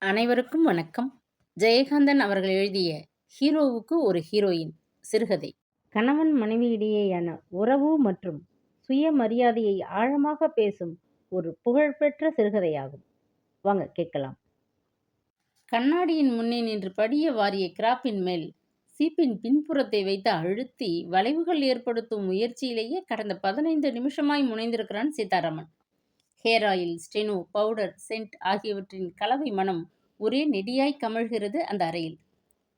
அனைவருக்கும் வணக்கம். ஜெயகாந்தன் அவர்கள் எழுதிய ஹீரோவுக்கு ஒரு ஹீரோயின் சிறுகதை. கணவன் மனைவியிடையேயான உறவு மற்றும் சுயமரியாதையை ஆழமாக பேசும் ஒரு புகழ்பெற்ற சிறுகதையாகும். வாங்க கேட்கலாம். கண்ணாடியின் முன்னே நின்று படிய வாரிய கிராப்பின் மேல் சீப்பின் பின்புறத்தை வைத்து அழுத்தி வளைவுகள் ஏற்படுத்தும் முயற்சியிலேயே கடந்த 15 நிமிஷமாய் முனைந்திருக்கிறான் சீதாராமன். ஹேர் ஆயில், ஸ்டெனோ, பவுடர், சென்ட் ஆகியவற்றின் கலவை மனம் ஒரே நெடியாய் கமழ்கிறது அந்த அறையில்.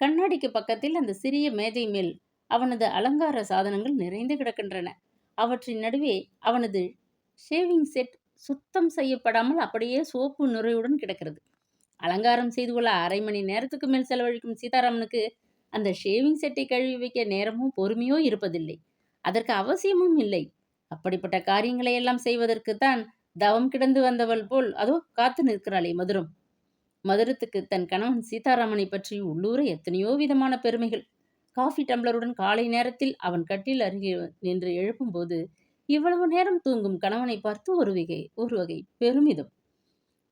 கண்ணாடிக்கு பக்கத்தில் அந்த சிறிய மேஜை மேல் அவனது அலங்கார சாதனங்கள் நிறைந்து கிடக்கின்றன. அவற்றின் நடுவே அவனது ஷேவிங் செட் சுத்தம் செய்யப்படாமல் அப்படியே சோப்பு நுரையுடன் கிடக்கிறது. அலங்காரம் செய்து கொள்ள 1/2 மணி நேரத்துக்கு மேல் செலவழிக்கும் சீதாராமனுக்கு அந்த ஷேவிங் செட்டை கழுவி வைக்க நேரமோ பொறுமையோ இருப்பதில்லை. அதற்கு அவசியமும் இல்லை. அப்படிப்பட்ட காரியங்களை எல்லாம் செய்வதற்குத்தான் தவம் கிடந்து வந்தவள் போல் அதோ காத்து நிற்கிறாளே மதுரம். மதுரத்துக்கு தன் கணவன் சீதாராமனை பற்றி உள்ளூர எத்தனையோ விதமான பெருமைகள். காஃபி டம்ளருடன் காலை நேரத்தில் அவன் கட்டில் அருகே நின்று எழுப்பும்போது இவ்வளவு நேரம் தூங்கும் கணவனை பார்த்து ஒரு வகை பெருமிதம்.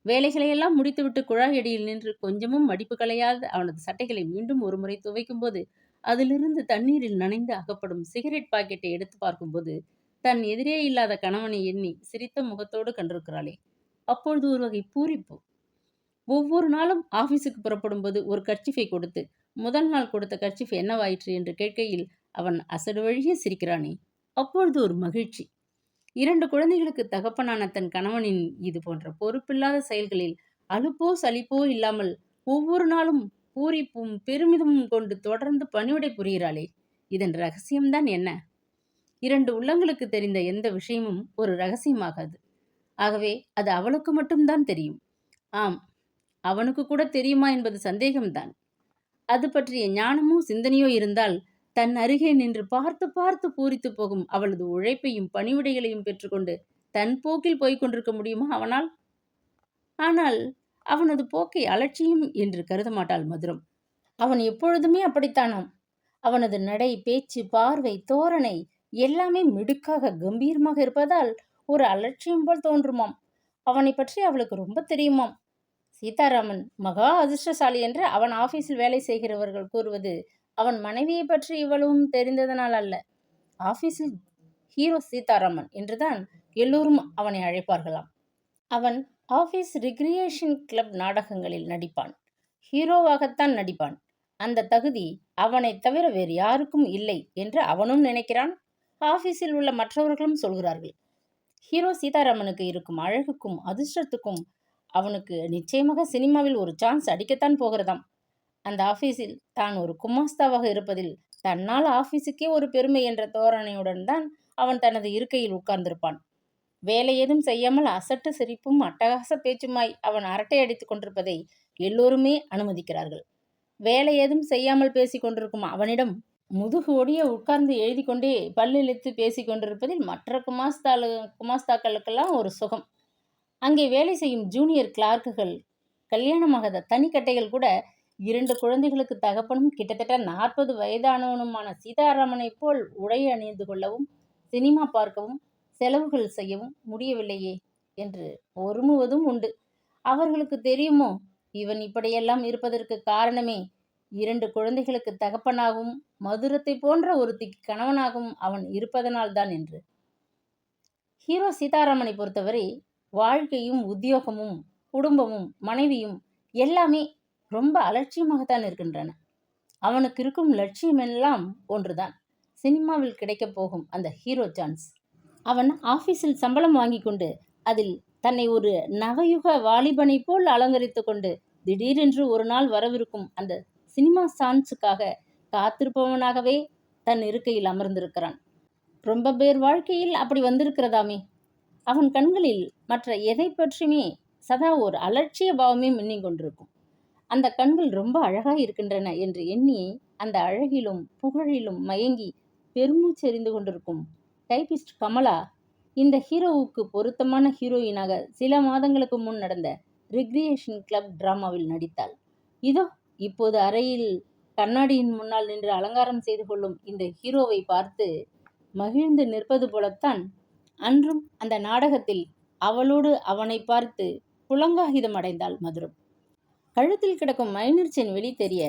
வேலைகளையெல்லாம் முடித்துவிட்டு குழாயடியில் நின்று கொஞ்சமும் மடிப்பு களையாத அவனது சட்டைகளை மீண்டும் ஒரு முறை துவைக்கும் போது அதிலிருந்து தண்ணீரில் நனைந்து அகப்படும் சிகரெட் பாக்கெட்டை எடுத்து பார்க்கும்போது தன் எதிரே இல்லாத கணவனை எண்ணி சிரித்த முகத்தோடு கண்டிருக்கிறாளே, அப்பொழுது ஒரு வகை பூரிப்பு. ஒவ்வொரு நாளும் ஆபீஸுக்கு புறப்படும் போது ஒரு கர்ச்சிஃபை கொடுத்து முதல் நாள் கொடுத்த கர்ச்சிஃப் என்னவாயிற்று என்று கேட்கையில் அவன் அசடு வழியே சிரிக்கிறானே, அப்பொழுது ஒரு மகிழ்ச்சி. 2 குழந்தைகளுக்கு தகப்பனான தன் கணவனின் இது போன்ற பொறுப்பில்லாத செயல்களில் அலுப்போ சலிப்போ இல்லாமல் ஒவ்வொரு நாளும் பூரிப்பும் பெருமிதமும் கொண்டு தொடர்ந்து பணிவிடை புரிகிறாளே, இதன் ரகசியம்தான் என்ன? 2 உள்ளங்களுக்கு தெரிந்த எந்த விஷயமும் ஒரு ரகசியமாகாது. ஆகவே அது அவளுக்கு மட்டும்தான் தெரியும். ஆம், அவனுக்கு கூட தெரியுமா என்பது சந்தேகம்தான். அது பற்றிய ஞானமோ சிந்தனையோ இருந்தால் தன் அருகே நின்று பார்த்து பார்த்து பூரித்து போகும் அவளது உழைப்பையும் பணிவிடைகளையும் பெற்றுக்கொண்டு தன் போக்கில் போய்கொண்டிருக்க முடியுமா அவனால்? ஆனால் அவனது போக்கை அலட்சியம் என்று கருத மாட்டாள் மதுரம். அவன் எப்பொழுதுமே அப்படித்தானாம். அவனது நடை, பேச்சு, பார்வை, தோரணை எல்லாமே மிடுக்காக கம்பீரமாக இருப்பதால் ஒரு அலட்சியம் போல் தோன்றுமாம். அவனை பற்றி அவளுக்கு ரொம்ப தெரியுமாம். சீதாராமன் மகா அதிர்ஷ்டசாலி என்று அவன் ஆபீஸில் வேலை செய்கிறவர்கள் கூறுவது அவன் மனைவியை பற்றி இவ்வளவும் தெரிந்ததனால் அல்ல. ஆபீஸில் ஹீரோ சீதாராமன் என்றுதான் எல்லோரும் அவனை அழைப்பார்களாம். அவன் ஆபீஸ் ரிக்ரியேஷன் கிளப் நாடகங்களில் நடிப்பான். ஹீரோவாகத்தான் நடிப்பான். அந்த தகுதி அவனை தவிர வேறு யாருக்கும் இல்லை என்று அவனும் நினைக்கிறான். ஆபீஸில் உள்ள மற்றவர்களும் சொல்கிறார்கள். ஹீரோ சீதாராமனுக்கு இருக்கும் அழகுக்கும் அதிர்ஷ்டத்துக்கும் அவனுக்கு நிச்சயமாக சினிமாவில் ஒரு சான்ஸ் அடிக்கத்தான் போகிறதாம். அந்த ஆபீஸில் தான் ஒரு குமாஸ்தாவாக இருப்பதில் தன்னால் ஆபீஸுக்கே ஒரு பெருமை என்ற தோரணையுடன் தான் அவன் தனது இருக்கையில் உட்கார்ந்திருப்பான். வேலை ஏதும் செய்யாமல் அசட்டு சிரிப்பும் அட்டகாச பேச்சுமாய் அவன் அரட்டை அடித்துக் கொண்டிருப்பதை எல்லோருமே அனுமதிக்கிறார்கள். வேலை ஏதும் செய்யாமல் பேசி கொண்டிருக்கும் அவனிடம் முதுகு ஒடிய உட்கார்ந்து எழுதி கொண்டே பல்லிழித்து பேசி கொண்டிருப்பதில் மற்ற குமாஸ்தாக்களுக்கெல்லாம் ஒரு சுகம். அங்கே வேலை செய்யும் ஜூனியர் கிளார்க்குகள், கல்யாணமாகாத தனிக்கட்டைகள் கூட 2 குழந்தைகளுக்கு தகப்பனும் கிட்டத்தட்ட 40 வயதானவனுமான சீதாராமனை போல் உடை அணிந்து கொள்ளவும் சினிமா பார்க்கவும் செலவுகள் செய்யவும் முடியவில்லையே என்று ஒருமுவதும் உண்டு. அவர்களுக்கு தெரியுமோ இவன் இப்படியெல்லாம் இருப்பதற்கு காரணமே 2 குழந்தைகளுக்கு தகப்பனாகவும் மதுரத்தை போன்ற ஒருத்திக்கு கணவனாகவும் அவன் இருப்பதனால்தான் என்று. ஹீரோ சீதாராமனை பொறுத்தவரை வாழ்க்கையும் உத்தியோகமும் குடும்பமும் மனைவியும் எல்லாமே ரொம்ப அலட்சியமாகத்தான் இருக்கின்றன. அவனுக்கு இருக்கும் லட்சியமெல்லாம் ஒன்றுதான், சினிமாவில் கிடைக்கப் போகும் அந்த ஹீரோ சான்ஸ். அவன் ஆபீஸில் சம்பளம் வாங்கி கொண்டு அதில் தன்னை ஒரு நவயுக வாலிபனை போல் அலங்கரித்து கொண்டு திடீரென்று ஒரு நாள் வரவிருக்கும் அந்த சினிமா சான்ஸுக்காக காத்திருப்பவனாகவே தன் இருக்கையில் அமர்ந்திருக்கிறான். ரொம்ப பேர் வாழ்க்கையில் அப்படி வந்திருக்கிறதாமே. அவன் கண்களில் மற்ற எதை பற்றியுமே சதா ஒரு அலட்சிய பாவமே மின்னிக் கொண்டிருக்கும். அந்த கண்கள் ரொம்ப அழகாய் இருக்கின்றன என்று எண்ணி அந்த அழகிலும் புகழிலும் மயங்கி பெருமூச்செறிந்து கொண்டிருக்கும் டைபிஸ்ட் கமலா இந்த ஹீரோவுக்கு பொருத்தமான ஹீரோயினாக சில மாதங்களுக்கு முன் நடந்த ரிக்ரியேஷன் கிளப் டிராமாவில் நடித்தாள். இதோ இப்போது அறையில் கண்ணாடியின் முன்னால் நின்று அலங்காரம் செய்து கொள்ளும் இந்த ஹீரோவை பார்த்து மகிழ்ந்து நிற்பது போலத்தான் அன்றும் அந்த நாடகத்தில் அவளோடு அவனை பார்த்து புலங்காகிதம் அடைந்தாள் மதுரம். கழுத்தில் கிடக்கும் மைனர் செயின் வெளி தெரிய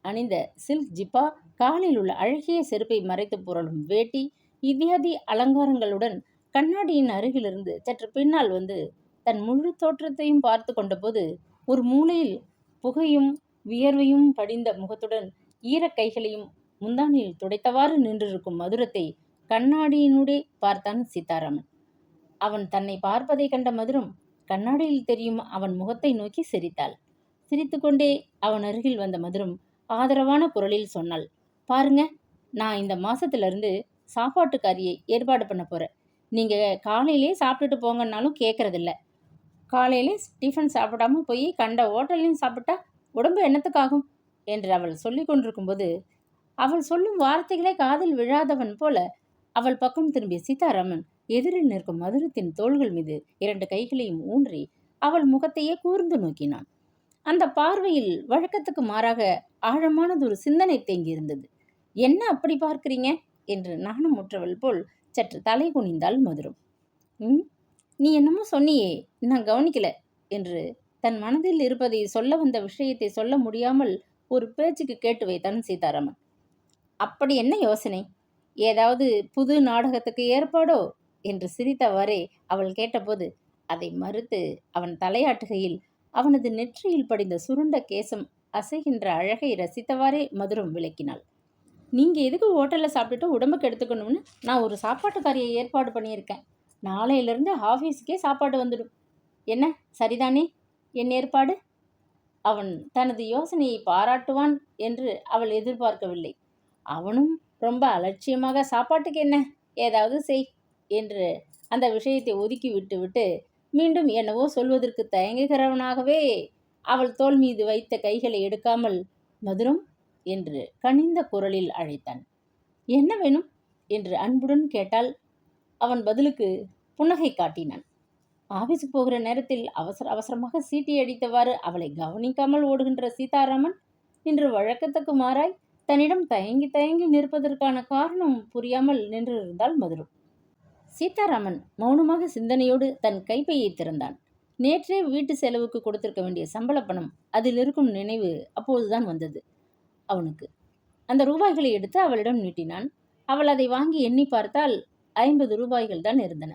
அணிந்த சில்க் ஜிப்பா, காலில் உள்ள அழகிய செருப்பை மறைத்து புரளும் வேட்டி இத்தியாதி அலங்காரங்களுடன் கண்ணாடியின் அருகிலிருந்து சற்று பின்னால் வந்து தன் முழு தோற்றத்தையும் பார்த்து கொண்டபோது ஒரு மூலையில் புகையும் வியர்வையும் படிந்த முகத்துடன் ஈரக் கைகளையும் முந்தானியில் துடைத்தவாறு நின்றிருக்கும் மதுரத்தை கண்ணாடியினுடைய பார்த்தான் சீதாராமன். அவன் தன்னை பார்ப்பதை கண்ட மதுரம் கண்ணாடியில் தெரியும் அவன் முகத்தை நோக்கி சிரித்தாள். சிரித்துக்கொண்டே அவன் அருகில் வந்த மதுரம் ஆதரவான குரலில் சொன்னாள், பாருங்க, நான் இந்த மாசத்துல சாப்பாட்டுக்காரியை ஏற்பாடு பண்ண போறேன். நீங்க காலையிலே சாப்பிட்டுட்டு போங்கன்னாலும் கேட்கறதில்ல. காலையிலே டிஃபன் சாப்பிடாம போய் கண்ட ஹோட்டல்லையும் சாப்பிட்டா உடம்பு என்னத்துக்காகும் என்று அவள் சொல்லி கொண்டிருக்கும்போது அவள் சொல்லும் வார்த்தைகளை காதில் விழாதவன் போல அவள் பக்கம் திரும்பிய சீதாராமன் எதிரில் நிற்கும் மதுரத்தின் தோள்கள் மீது 2 கைகளையும் ஊன்றி அவள் முகத்தையே கூர்ந்து நோக்கினான். அந்த பார்வையில் வழக்கத்துக்கு மாறாக ஆழமானதொரு சிந்தனை தேங்கியிருந்தது. என்ன அப்படி பார்க்கிறீங்க என்று நாணமுற்றவள் போல் சற்று தலை குனிந்தாள் மதுரம். நீ என்னமோ சொன்னியே, நான் கவனிக்கல என்று தன் மனதில் இருப்பதை சொல்ல வந்த விஷயத்தை சொல்ல முடியாமல் ஒரு பேச்சுக்கு கேட்டு வைத்தான் சீதாராமன். அப்படி என்ன யோசனை? ஏதாவது புது நாடகத்துக்கு ஏற்பாடோ என்று சிரித்தவாறே அவள் கேட்டபோது அதை மறுத்து அவன் தலையாட்டுகையில் அவனது நெற்றியில் படிந்த சுருண்ட கேசம் அசைகின்ற அழகை ரசித்தவாறே மதுரம் விளக்கினாள். நீங்க எதுக்கு ஹோட்டலில் சாப்பிட்டுட்டு உடம்புக்கு எடுத்துக்கணும்னு நான் ஒரு சாப்பாட்டுக்காரியை ஏற்பாடு பண்ணியிருக்கேன். நாளையிலிருந்து ஆஃபீஸுக்கே சாப்பாடு வந்துடும். என்ன, சரிதானே என் ஏற்பாடு? அவன் தனது யோசனையை பாராட்டுவான் என்று அவள் எதிர்பார்க்கவில்லை. அவனும் ரொம்ப அலட்சியமாக சாப்பாட்டுக்கு என்ன, ஏதாவது செய் என்று அந்த விஷயத்தை ஒதுக்கி விட்டு மீண்டும் என்னவோ சொல்வதற்கு தயங்குகிறவனாகவே அவள் தோள் மீது வைத்த கைகளை எடுக்காமல் மதுரம் என்று கனிந்த குரலில் அழைத்தான். என்ன வேணும் என்று அன்புடன் கேட்டால் அவன் பதிலுக்கு புன்னகை காட்டினான். ஆபீஸுக்கு போகிற நேரத்தில் அவசரமாக சீட்டி அடித்தவாறு அவளை கவனிக்காமல் ஓடுகின்ற சீதாராமன் இன்று வழக்கத்துக்கு மாறாய் தன்னிடம் தயங்கி நிற்பதற்கான காரணம் புரியாமல் நின்றிருந்தாள் மதுரம். சீதாராமன் மௌனமாக சிந்தனையோடு தன் கைப்பையை திறந்தான். நேற்றே வீட்டு செலவுக்கு கொடுத்திருக்க வேண்டிய சம்பள பணம் அதில் இருக்கும் நினைவு அப்போதுதான் வந்தது அவனுக்கு. அந்த ரூபாய்களை எடுத்து அவளிடம் நீட்டினான். அவள் அதை வாங்கி எண்ணி பார்த்தால் 50 ரூபாய்கள் தான் இருந்தன.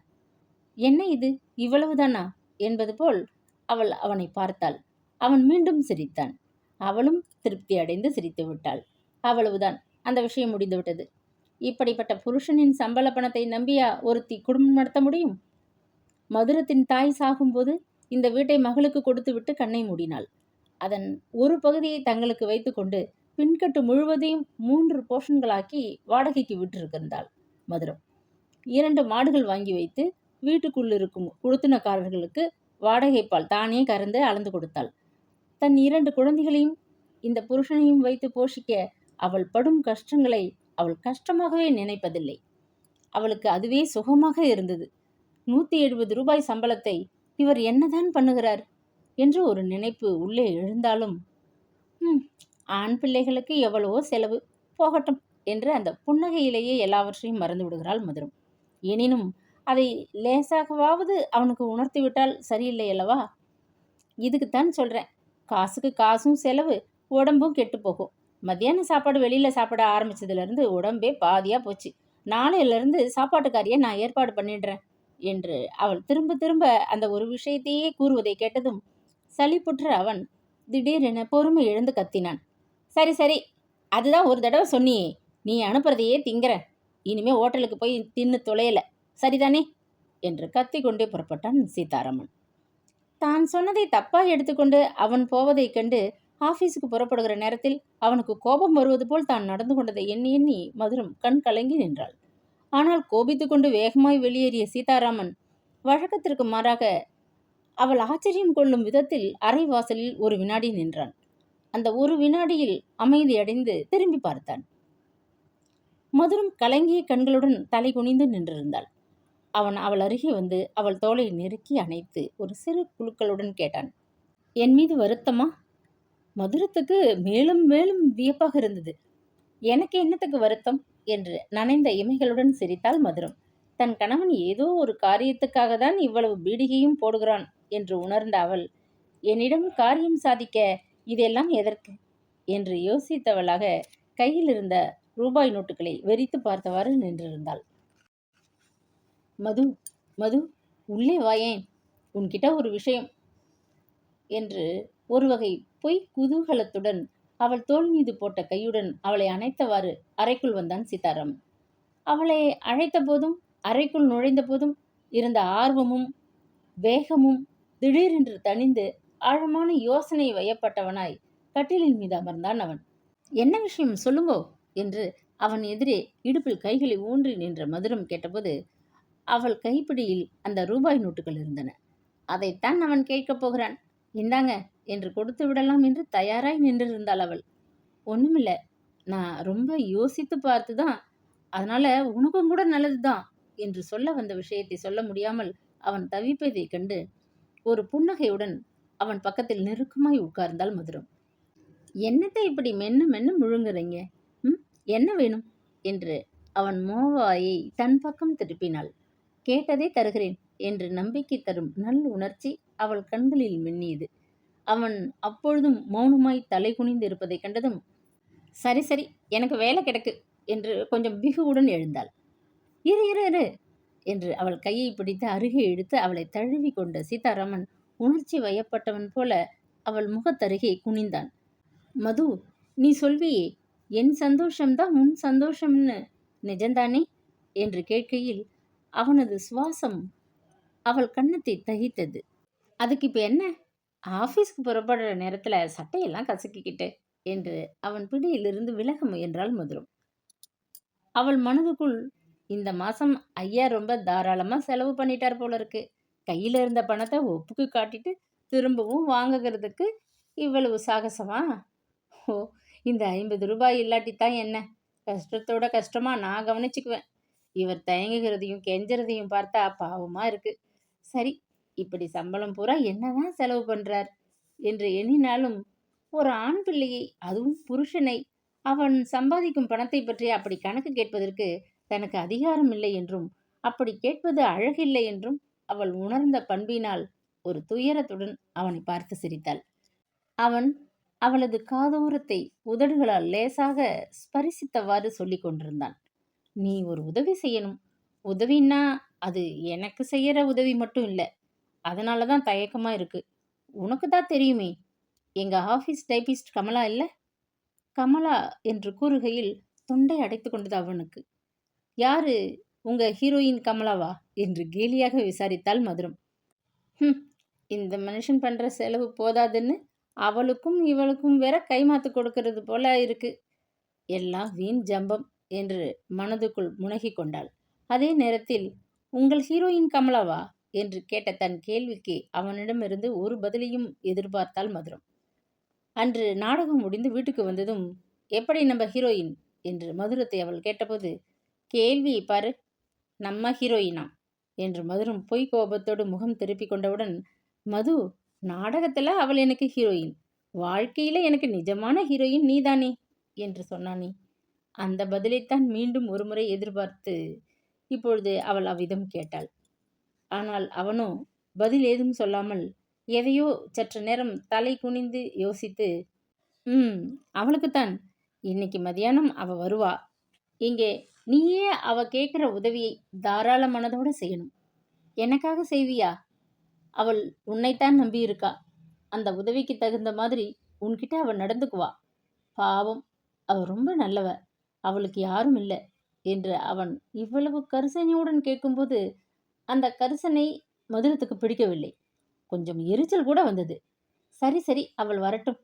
என்ன இது, இவ்வளவுதானா என்பது போல் அவள் அவனை பார்த்தாள். அவன் மீண்டும் சிரித்தான். அவளும் திருப்தி அடைந்து சிரித்து விட்டாள். அவ்வளவுதான், அந்த விஷயம் முடிந்துவிட்டது. இப்படிப்பட்ட புருஷனின் சம்பள பணத்தை நம்பியா ஒருத்தி குடும்பம் நடத்த முடியும்? மதுரத்தின் தாய் சாகும்போது இந்த வீட்டை மகளுக்கு கொடுத்து விட்டு கண்ணை மூடினாள். அதன் ஒரு பகுதியை தங்களுக்கு வைத்துக்கொண்டு பின்கட்டு முழுவதையும் 3 போர்ஷன்களாக்கி வாடகைக்கு விட்டிருக்கின்றாள் மதுரம். 2 மாடுகள் வாங்கி வைத்து வீட்டுக்குள்ளிருக்கும் குழுத்தினக்காரர்களுக்கு வாடகை பால் தானே கறந்து அளந்து கொடுத்தாள். தன் 2 குழந்தைகளையும் இந்த புருஷனையும் வைத்து போஷிக்க அவள் படும் கஷ்டங்களை அவள் கஷ்டமாகவே நினைப்பதில்லை. அவளுக்கு அதுவே சுகமாக இருந்தது. 170 ரூபாய் சம்பளத்தை இவர் என்னதான் பண்ணுகிறார் என்று ஒரு நினைப்பு உள்ளே எழுந்தாலும் ஆண் பிள்ளைகளுக்கு எவ்வளவோ செலவு, போகட்டும் என்று அந்த புன்னகையிலேயே எல்லாவற்றையும் மறந்து விடுகிறாள் மதுரம். எனினும் அதை லேசாகவாவது அவனுக்கு உணர்த்திவிட்டால் சரியில்லை அல்லவா? இதுக்குத்தான் சொல்கிறேன், காசுக்கு காசும் செலவு, உடம்பும் கெட்டு போகும். மத்தியான சாப்பாடு வெளியில் சாப்பிட ஆரம்பித்ததுலேருந்து உடம்பே பாதியாக போச்சு. நாளையிலேருந்து சாப்பாட்டுக்காரியை நான் ஏற்பாடு பண்ணிடுறேன் என்று அவள் திரும்ப திரும்ப அந்த ஒரு விஷயத்தையே கூறுவதை கேட்டதும் சலிப்புற்ற அவன் திடீரென பொறுமை இழந்து கத்தினான். சரி சரி, அதுதான் ஒரு தடவை சொன்னியே, நீ அனுப்புறதையே திங்கிறேன். இனிமே ஹோட்டலுக்கு போய் தின்னு தொலையலை, சரிதானே என்று கத்திக்கொண்டே புறப்பட்டான் சீதாராமன். தான் சொன்னதை தப்பாக எடுத்துக்கொண்டு அவன் போவதைக் கண்டு ஆஃபீஸுக்கு புறப்படுகிற நேரத்தில் அவனுக்கு கோபம் வருவது போல் தான் நடந்து கொண்டதை எண்ணி எண்ணி மதுரம் கண் கலங்கி நின்றாள். ஆனால் கோபித்து கொண்டு வேகமாய் வெளியேறிய சீதாராமன் வழக்கத்திற்கு மாறாக அவள் ஆச்சரியம் கொள்ளும் விதத்தில் அறை வாசலில் ஒரு வினாடி நின்றான். அந்த ஒரு வினாடியில் அமைதியடைந்து திரும்பி பார்த்தான். மதுரம் கலங்கிய கண்களுடன் தலை குனிந்து நின்றிருந்தாள். அவன் அவள் அருகே வந்து அவள் தோளை நெருக்கி அணைத்து ஒரு சிறு குலுக்களுடன் கேட்டான், என் மீது வருத்தமா? மதுரத்துக்கு மேலும் மேலும் வியப்பாக இருந்தது. எனக்கு என்னத்துக்கு வருத்தம் என்று நனைந்த இமைகளுடன் சிரித்தாள் மதுரம். தன் கணவன் ஏதோ ஒரு காரியத்துக்காக தான் இவ்வளவு பீடிகையும் போடுகிறான் என்று உணர்ந்த அவள், என்னிடம் காரியம் சாதிக்க இதெல்லாம் எதற்கு என்று யோசித்தவளாக கையில் இருந்த ரூபாய் நோட்டுகளை வெறித்து பார்த்தவாறு நின்றிருந்தாள். மது, மது, உள்ளே வாயேன், உன்கிட்ட ஒரு விஷயம் என்று ஒரு வகை பொய் குதூகலத்துடன் அவள் தோள் மீது போட்ட கையுடன் அவளை அணைத்தவாறு அறைக்குள் வந்தான் சீதாராமன். அவளை அழைத்த போதும் அறைக்குள் நுழைந்த போதும் இருந்த ஆர்வமும் வேகமும் திடீரென்று தணிந்து ஆழமான யோசனை வயப்பட்டவனாய் கட்டிலின் மீது அமர்ந்தான் அவன். என்ன விஷயம் சொல்லுங்கோ என்று அவன் எதிரே இடுப்பில் கைகளை ஊன்றி நின்ற மதுரம் கேட்டபோது அவள் கைப்பிடியில் அந்த ரூபாய் நோட்டுகள் இருந்தன. அதைத்தான் அவன் கேட்கப் போகிறான். இந்தாங்க என்று கொடுத்து விடலாம் என்று தயாராய் நின்றிருந்தாள் அவள். ஒண்ணுமில்ல, நான் ரொம்ப யோசித்து பார்த்துதான், அதனால உனக்கும் கூட நல்லதுதான் என்று சொல்ல வந்த விஷயத்தை சொல்ல முடியாமல் அவன் தவிப்பதைக் கண்டு ஒரு புன்னகையுடன் அவன் பக்கத்தில் நெருக்கமாய் உட்கார்ந்தாள் மதுரம். என்னத்தை இப்படி மென்னு மென்னு முழுங்குறீங்க? என்ன வேணும் என்று அவன் மோவாயை தன் பக்கம் திருப்பினாள். கேட்டதே தருகிறேன் என்று நம்பிக்கை தரும் நல் உணர்ச்சி அவள் கண்களில் மின்னியது. அவன் அப்பொழுதும் மௌனமாய் தலை குனிந்து இருப்பதை கண்டதும், சரி சரி, எனக்கு வேலை கிடக்கு என்று கொஞ்சம் பிகுவுடன் எழுந்தாள். இரு இரு இரு என்று அவள் கையை பிடித்து அருகே இழுத்து அவளை தழுவி கொண்ட சீதாராமன் உணர்ச்சி வயப்பட்டவன் போல அவள் முகத்தருகே குனிந்தான். மது, நீ சொல்வியே, என் சந்தோஷம்தான் உன் சந்தோஷம்னு நிஜந்தானே என்று கேட்கையில் அவனது சுவாசம் அவள் கன்னத்தை தகித்தது. அதுக்கு இப்ப என்ன? ஆபீஸ்க்கு புறப்படுற நேரத்துல சட்டையெல்லாம் கசக்கிக்கிட்டு என்று அவன் பிடியிலிருந்து விலக முயன்றாள் மதுரம். அவள் மனதுக்குள், இந்த மாசம் ஐயா ரொம்ப தாராளமா செலவு பண்ணிட்டார் போல இருக்கு. கையில இருந்த பணத்தை ஒப்புக்கு காட்டிட்டு திரும்பவும் வாங்குகிறதுக்கு இவ்வளவு சாகசமா? ஓ, இந்த 50 ரூபாய் இல்லாட்டித்தான் என்ன? கஷ்டத்தோட கஷ்டமா நான் கவனிச்சுக்குவேன். இவர் தயங்குகிறதையும் கெஞ்சறதையும் பார்த்தா பாவமா இருக்கு. சரி, இப்படி சம்பளம் பூரா என்னதான் செலவு பண்றார் என்று எண்ணினாலும் ஒரு ஆண் பிள்ளையை, அதுவும் புருஷனை, அவன் சம்பாதிக்கும் பணத்தை பற்றி அப்படி கணக்கு கேட்பதற்கு தனக்கு அதிகாரம் இல்லை என்றும் அப்படி கேட்பது அழகில்லை என்றும் அவள் உணர்ந்த பண்பினால் ஒரு துயரத்துடன் அவனை பார்த்து சிரித்தாள். அவன் அவளது காதோரத்தை உதடுகளால் லேசாக ஸ்பரிசித்தவாறு சொல்லிக் கொண்டிருந்தான். நீ ஒரு உதவி செய்யணும். உதவின்னா அது எனக்கு செய்யற உதவி மட்டும் இல்லை. அதனால தான் தயக்கமா இருக்கு. உனக்கு தான் தெரியுமே, எங்க ஆபீஸ் டைபிஸ்ட் கமலா இல்ல? கமலா என்று கூறுகையில் தொண்டை அடைத்து கொண்டது அவனுக்கு. யாரு, உங்க ஹீரோயின் கமலாவா என்று கேலியாக விசாரித்தாள் மதுரம். இந்த மனுஷன் பண்ற செலவு போதாதுன்னு அவளுக்கும் இவளுக்கும் வேற கைமாத்து கொடுக்கறது போல இருக்கு. எல்லாம் வீண் ஜம்பம் என்று மனதுக்குள் முனகி கொண்டாள். அதே நேரத்தில், உங்கள் ஹீரோயின் கமலாவா என்று கேட்ட தன் கேள்விக்கு அவனிடமிருந்து ஒரு பதிலையும் எதிர்பார்த்தாள் மதுரம். அன்று நாடகம் முடிந்து வீட்டுக்கு வந்ததும், எப்படி நம்ம ஹீரோயின் என்று மதுரத்தை அவள் கேட்டபோது, கேள்வி பாரு, நம்ம ஹீரோயினா என்று மதுரம் பொய் கோபத்தோடு முகம் திருப்பி கொண்டவுடன், மது, நாடகத்துல அவள் எனக்கு ஹீரோயின், வாழ்க்கையில எனக்கு நிஜமான ஹீரோயின் நீதானே என்று சொன்னானே. அந்த பதிலைத்தான் மீண்டும் ஒருமுறை எதிர்பார்த்து இப்பொழுது அவள் அவ்விதம் கேட்டாள். ஆனால் அவனோ பதில் ஏதும் சொல்லாமல் எதையோ சற்று நேரம் தலை குனிந்து யோசித்து, அவளுக்குத்தான் இன்னைக்கு மதியானம் அவ வருவா. இங்கே நீயே அவ கேட்குற உதவியை தாராள மனதோட செய்யணும். எனக்காக செய்வியா? அவள் உன்னைத்தான் நம்பி இருக்கா. அந்த உதவிக்கு தகுந்த மாதிரி உன்கிட்ட அவள் நடந்துக்குவா. பாவம், அவ ரொம்ப நல்லவ, அவளுக்கு யாரும் இல்லை என்று அவன் இவ்வளவு கரிசனையுடன் கேட்கும்போது அந்த கரிசனை மதுரத்துக்கு பிடிக்கவில்லை. கொஞ்சம் எரிச்சல் கூட வந்தது. சரி சரி, அவள் வரட்டும்,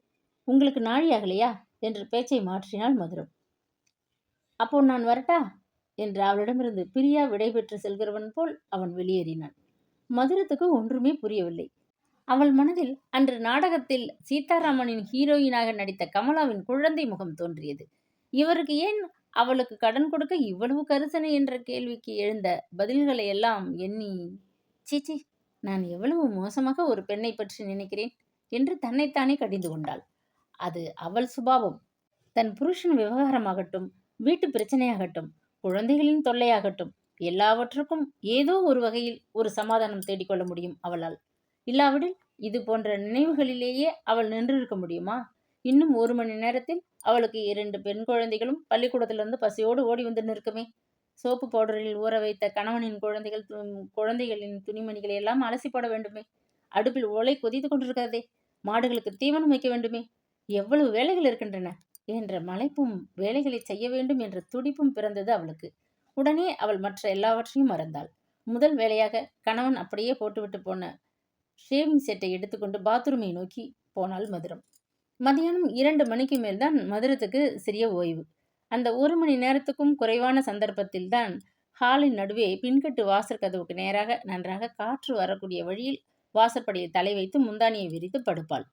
உங்களுக்கு நாழி ஆகலையா என்று பேச்சை மாற்றினாள் மதுரம். அப்போ நான் வரட்டா என்று அவளிடமிருந்து பிரியா விடைபெற்று செல்கிறவன் போல் அவன் வெளியேறினான். மதுரத்துக்கு ஒன்றுமே புரியவில்லை. அவள் மனதில் அன்று நாடகத்தில் சீதாராமனின் ஹீரோயினாக நடித்த கமலாவின் குழந்தை முகம் தோன்றியது. இவருக்கு ஏன் அவளுக்கு கடன் கொடுக்க இவ்வளவு கரிசனை என்ற கேள்விக்கு எழுந்த பதில்களை எல்லாம் எண்ணி, சீச்சி, நான் எவ்வளவு மோசமாக ஒரு பெண்ணை பற்றி நினைக்கிறேன் என்று தன்னைத்தானே கடிந்து கொண்டாள். அது அவள் சுபாவம். தன் புருஷன் விவகாரமாகட்டும், வீட்டு பிரச்சனையாகட்டும், குழந்தைகளின் தொல்லையாகட்டும், எல்லாவற்றுக்கும் ஏதோ ஒரு வகையில் ஒரு சமாதானம் தேடிக்கொள்ள முடியும் அவளால். இல்லாவிடில் இது போன்ற நினைவுகளிலேயே அவள் நின்றிருக்க முடியுமா? இன்னும் 1 மணி நேரத்தில் அவளுக்கு 2 பெண் குழந்தைகளும் பள்ளிக்கூடத்திலிருந்து பசியோடு ஓடி வந்து நிற்குமே! சோப்பு பவுடரில் ஊற வைத்த கணவனின் குழந்தைகளின் துணிமணிகளை எல்லாம் அலசி போட வேண்டுமே! அடுப்பில் உலை கொதித்துக் கொண்டிருக்கிறதே! மாடுகளுக்கு தீவனம் வைக்க வேண்டுமே! எவ்வளவு வேலைகள் இருக்கின்றன! என்ற மலைப்பும் வேலைகளைச் செய்ய வேண்டும் என்ற துடிப்பும் பிறந்தது அவளுக்கு. உடனே அவள் மற்ற எல்லாவற்றையும் மறந்தாள். முதல் வேலையாக கணவன் அப்படியே போட்டுவிட்டு போன ஷேவிங் செட்டை எடுத்துக்கொண்டு பாத்ரூமை நோக்கி போனாள் மதுரம். மதியானம் 2 மணிக்கு மேல்தான் மதுரத்துக்கு சிறிய ஓய்வு. அந்த 1 மணி நேரத்துக்கும் குறைவான சந்தர்ப்பத்தில்தான் ஹாலின் நடுவே பின்கட்டு வாசற் கதவுக்கு நேராக நன்றாக காற்று வரக்கூடிய வழியில் வாசற்படியில் தலை வைத்து முந்தானியை விரித்து படுப்பாள்.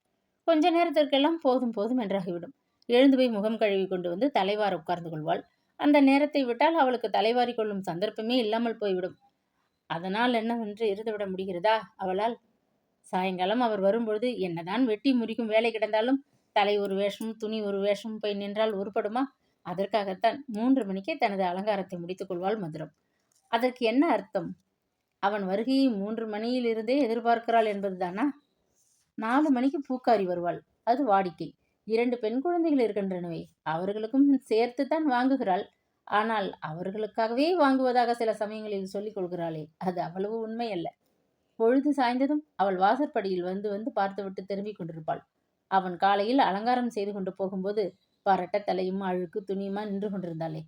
கொஞ்ச நேரத்திற்கெல்லாம் போதும் போதும் என்றாகிவிடும். எழுந்து போய் முகம் கழுவி கொண்டு வந்து தலைவார உட்கார்ந்து கொள்வாள். அந்த நேரத்தை விட்டால் அவளுக்கு தலைவாரி கொள்ளும் சந்தர்ப்பமே இல்லாமல் போய்விடும். அதனால் என்னவென்று இருந்துவிட முடிகிறதா அவளால்? சாயங்காலம் அவர் வரும்பொழுது என்னதான் வெட்டி முறிக்கும் வேலை கிடந்தாலும் தலை ஒரு வேஷம், துணி ஒரு வேஷம் போய் நின்றால் உருப்படுமா? அதற்காகத்தான் 3 மணிக்கே தனது அலங்காரத்தை முடித்துக் கொள்வாள் மதுரம். அதற்கு என்ன அர்த்தம்? அவன் வருகையை 3 மணியிலிருந்தே எதிர்பார்க்கிறாள் என்பதுதானா? 4 மணிக்கு பூக்காரி வருவாள். அது வாடிக்கை. 2 பெண் குழந்தைகள் இருக்கின்றனவே, அவர்களுக்கும் சேர்த்துத்தான் வாங்குகிறாள். ஆனால் அவர்களுக்காகவே வாங்குவதாக சில சமயங்களில் சொல்லிக் கொள்கிறாளே, அது அவ்வளவு உண்மையல்ல. பொழுது சாய்ந்ததும் அவள் வாசற்படியில் வந்து வந்து பார்த்துவிட்டு திரும்பிக் கொண்டிருப்பாள். அவன் காலையில் அலங்காரம் செய்து கொண்டு போகும்போது பரட்ட தலையும் அழுக்கு துணியுமா நின்று கொண்டிருந்தாளே,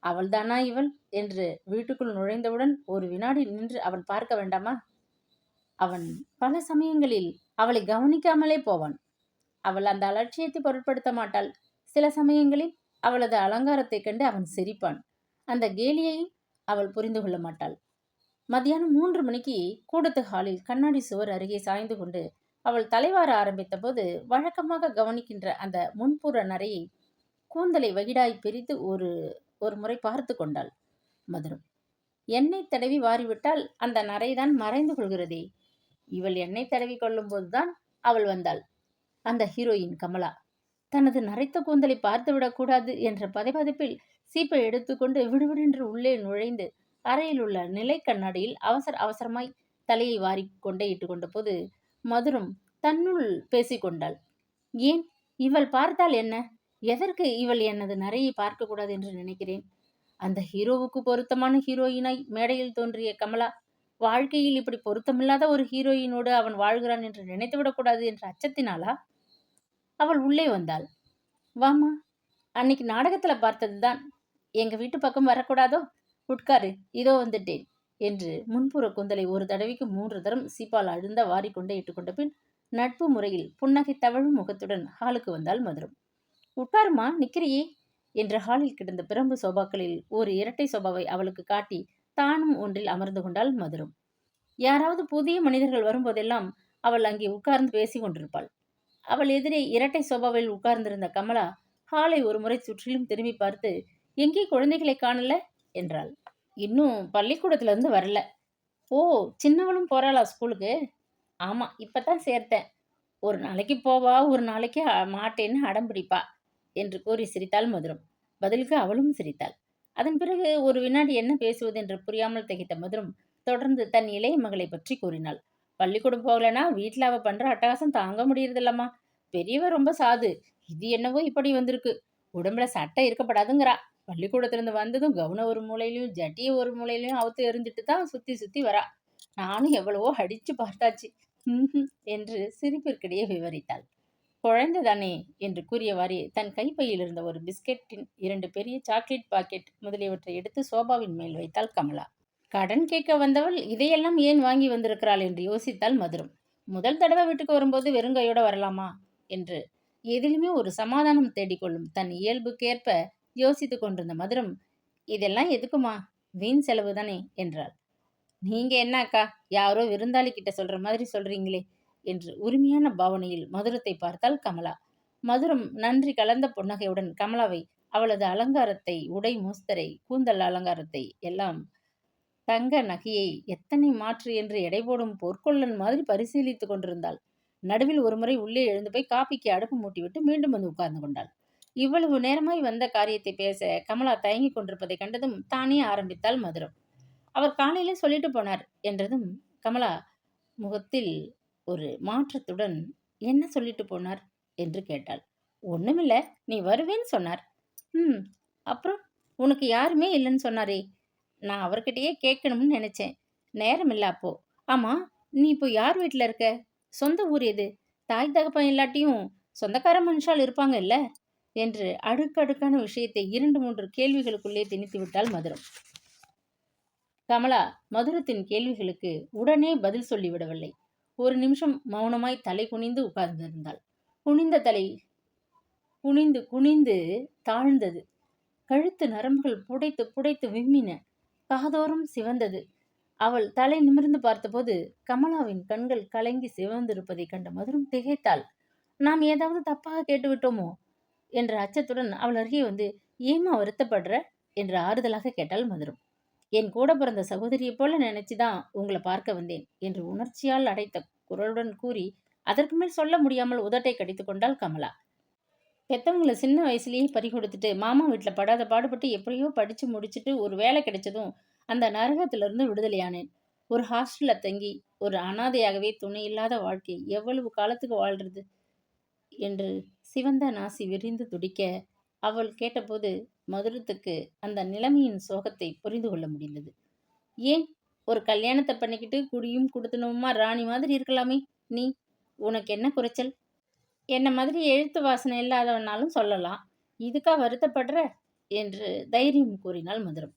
அவள்தானா இவள் என்று வீட்டுக்குள் நுழைந்தவுடன் ஒரு வினாடி நின்று அவன் பார்க்க வேண்டாமா? அவன் பல சமயங்களில் அவளை கவனிக்காமலே போவான். அவள் அந்த அலட்சியத்தை பொருட்படுத்த மாட்டாள். சில சமயங்களில் அவளது அலங்காரத்தைக் கண்டு அவன் சிரிப்பான். அந்த கேலியை அவள் புரிந்து கொள்ள மாட்டாள். மதியானம் 3 மணிக்கு கூடத்து ஹாலில் கண்ணாடி சுவர் அருகே சாய்ந்து கொண்டு அவள் தலைவார ஆரம்பித்த போது வழக்கமாக கவனிக்கின்ற அந்த முன்புற நரையை கூந்தலை வகிடாய் பிரித்து ஒரு முறை பார்த்து கொண்டாள் மதுரம். எண்ணெய் தடவி வாரிவிட்டால் அந்த நரைதான் மறைந்து கொள்கிறதே. இவள் எண்ணெய் தடவி கொள்ளும் போதுதான் அவள் வந்தாள். அந்த ஹீரோயின் கமலா தனது நரைத்த கூந்தலை பார்த்துவிடக் கூடாது என்ற பதைபதைப்பில் சீப்பை எடுத்துக்கொண்டு விடுவிடென்று உள்ளே நுழைந்து அறையில் உள்ள நிலை கண்ணாடியில் அவசர அவசரமாய் தலையை வாரி கொண்டே இட்டு கொண்ட போது மதுரம் தன்னுள் பேசிக்கொண்டாள். ஏன் இவள் பார்த்தால் என்ன? எதற்கு இவள் எனது நரையை பார்க்கக்கூடாது என்று நினைக்கிறேன்? அந்த ஹீரோவுக்கு பொருத்தமான ஹீரோயினாய் மேடையில் தோன்றிய கமலா வாழ்க்கையில் இப்படி பொருத்தமில்லாத ஒரு ஹீரோயினோடு அவன் வாழ்கிறான் என்று நினைத்துவிடக்கூடாது என்ற அச்சத்தினாளா? அவள் உள்ளே வந்தாள். வாமா, அன்னைக்கு நாடகத்துல பார்த்ததுதான். எங்க வீட்டு பக்கம் வரக்கூடாதோ? உட்காரு, இதோ வந்துட்டேன் என்று முன்புற கூந்தலை ஒரு தடவைக்கு 3 தரம் சீப்பால் அழுந்த வாரிக்கொண்டே இட்டுக்கொண்ட பின் நட்பு முறையில் புன்னகை தவழும் முகத்துடன் ஹாலுக்கு வந்தாள் மதுரம். உட்காருமா, நிக்கிறியே என்ற ஹாலில் கிடந்த பிரம்பு சோபாக்களில் ஒரு இரட்டை சோபாவை அவளுக்கு காட்டி தானும் ஒன்றில் அமர்ந்து கொண்டாள் மதுரம். யாராவது புதிய மனிதர்கள் வரும்போதெல்லாம் அவள் அங்கே உட்கார்ந்து பேசிக் கொண்டிருப்பாள். அவள் எதிரே இரட்டை சோபாவில் உட்கார்ந்திருந்த கமலா ஹாலை ஒரு முறை சுற்றிலும் திரும்பி பார்த்து, எங்கே குழந்தைகளை காணல என்றாள். இன்னும் பள்ளிக்கூடத்துல இருந்து வரல. ஓ, சின்னவளும் போறாளா ஸ்கூலுக்கு? ஆமா, இப்பதான் சேர்த்தேன். ஒரு நாளைக்கு போவா, ஒரு நாளைக்கு மாட்டேன்னு அடம் பிடிப்பா என்று கூறி சிரித்தாள் மதுரம். பதிலுக்கு அவளும் சிரித்தாள். அதன் பிறகு ஒரு வினாடி என்ன பேசுவது என்று புரியாமல் திகைத்த மதுரம் தொடர்ந்து தன் இளைய மகளை பற்றி கூறினாள். பள்ளிக்கூடம் போகலனா வீட்டுல அவ பண்ற அட்டகாசம் தாங்க முடியறதில்லம்மா. பெரியவ ரொம்ப சாது. இது என்னவோ இப்படி வந்திருக்கு. உடம்புல சட்டை இருக்கப்படாதுங்கிறா. பள்ளிக்கூடத்திலிருந்து வந்ததும் கவுன ஒரு மூலையிலையும் ஜட்டிய ஒரு மூலையிலையும் அவுத்து எறிஞ்சிட்டு தான் சுத்தி சுத்தி வரா. நானும் எவ்வளவோ அடிச்சு பார்த்தாச்சு என்று சிரிப்பிற்கிடையே விவரித்தாள். குழந்தைதானே என்று கூறியவாறே தன் கைப்பையில் இருந்த ஒரு பிஸ்கெட்டின் 2 பெரிய சாக்லேட் பாக்கெட் முதலியவற்றை எடுத்து சோபாவின் மேல் வைத்தாள் கமலா. கடன் கேட்க வந்தவள் இதையெல்லாம் ஏன் வாங்கி வந்திருக்கிறாள் என்று யோசித்தாள் மதுரம். முதல் தடவை வீட்டுக்கு வரும்போது வெறுங்கையோட வரலாமா என்று எதிலுமே ஒரு சமாதானம் தேடிக்கொள்ளும் தன் இயல்புக்கேற்ப யோசித்துக் கொண்டிருந்த மதுரம், இதெல்லாம் எதுக்குமா, வீண் செலவு தானே என்றாள். நீங்க என்ன அக்கா, யாரோ விருந்தாளி கிட்ட சொல்ற மாதிரி சொல்றீங்களே என்று உரிமையான பாவனையில் மதுரத்தை பார்த்தாள் கமலா. மதுரம் நன்றி கலந்த புன்னகையுடன் கமலாவை அவளது அலங்காரத்தை, உடை மூஸ்தரை, கூந்தல் அலங்காரத்தை எல்லாம் தங்க நகையை எத்தனை மாற்று என்று எடை போடும் பொற்கொள்ளன் மாதிரி பரிசீலித்துக் கொண்டிருந்தாள். நடுவில் ஒருமுறை உள்ளே எழுந்து போய் காப்பிக்கு அடுப்பு மூட்டிவிட்டு மீண்டும் வந்து உட்கார்ந்து கொண்டாள். இவ்வளவு நேரமாய் வந்த காரியத்தை பேச கமலா தயங்கிக் கொண்டிருப்பதை கண்டதும் தானே ஆரம்பித்தாள் மதுரம். அவர் காலையிலே சொல்லிட்டு போனார் என்றதும் கமலா முகத்தில் ஒரு மாற்றத்துடன், "என்ன சொல்லிட்டு போனார்?" என்று கேட்டாள். "ஒண்ணுமில்ல. நீ வருவேன்னு சொன்னார்." "ம். அப்புறம்? உனக்கு யாருமே இல்லன்னு சொன்னாரே!" "நான் அவர்கிட்டயே கேட்கணும்னு நெனச்சேன். நேரம் இல்ல அப்போ. ஆமா, நீ இப்போ யார் வீட்ல இருக்க? சொந்த ஊர் எது? தாய் தகப்பன் இல்லாட்டியும் சொந்தக்கார மனுஷாள் இருப்பாங்க இல்ல?" என்று அடுக்கடுக்கான விஷயத்தை 2, 3 கேள்விகளுக்குள்ளே திணித்து விட்டாள் மதுரம். கமலா மதுரத்தின் கேள்விகளுக்கு உடனே பதில் சொல்லிவிடவில்லை. ஒரு நிமிஷம் மௌனமாய் தலை குனிந்து உட்கார்ந்திருந்தாள். குனிந்த தலை குனிந்து குனிந்து தாழ்ந்தது. கழுத்து நரம்புகள் புடைத்து புடைத்து விம்மின. காதோரம் சிவந்தது. அவள் தலை நிமிர்ந்து பார்த்தபோது கமலாவின் கண்கள் கலங்கி சிவந்திருப்பதைக் கண்ட மதுரம் திகைத்தாள். நாம் ஏதாவது தப்பாக கேட்டுவிட்டோமோ என்ற அச்சத்துடன் அவள் அருகே வந்து, "ஏம்மா வருத்தப்படுற?" என்று ஆறுதலாக கேட்டாள் மதுரம். "என் கூட பிறந்த சகோதரியைப் போல நினைச்சுதான் உங்களை பார்க்க வந்தேன்" என்று உணர்ச்சியால் அடைத்த குரலுடன் கூறி அதற்கு மேல் சொல்ல முடியாமல் உதட்டை கடித்துக் கொண்டாள் கமலா. பெத்தவங்கள சின்ன வயசுலயே பறி கொடுத்துட்டு மாமா வீட்ல படாத பாடுபட்டு எப்படியோ படிச்சு முடிச்சுட்டு ஒரு வேலை கிடைச்சதும் அந்த நரகத்திலிருந்து விடுதலையானேன். ஒரு ஹாஸ்டல்ல தங்கி ஒரு அனாதையாகவே துணை இல்லாத வாழ்க்கை எவ்வளவு காலத்துக்கு வாழ்றது என்று சிவந்த நாசி விரிந்து துடிக்க அவள் கேட்டபோது மதுரத்துக்கு அந்த நிலைமையின் சோகத்தை புரிந்து கொள்ள முடிந்தது. "ஏன் ஒரு கல்யாணத்தை பண்ணிக்கிட்டு குடியும் குடுத்தனமுமா ராணி மாதிரி இருக்கலாமே நீ? உனக்கு என்ன குறைச்சல்? என்ன மாதிரி எழுத்து வாசனை இல்லாதவனாலும் சொல்லலாம். இதுக்கா வருத்தப்படுற?" என்று தைரியம் கூறினாள் மதுரம்.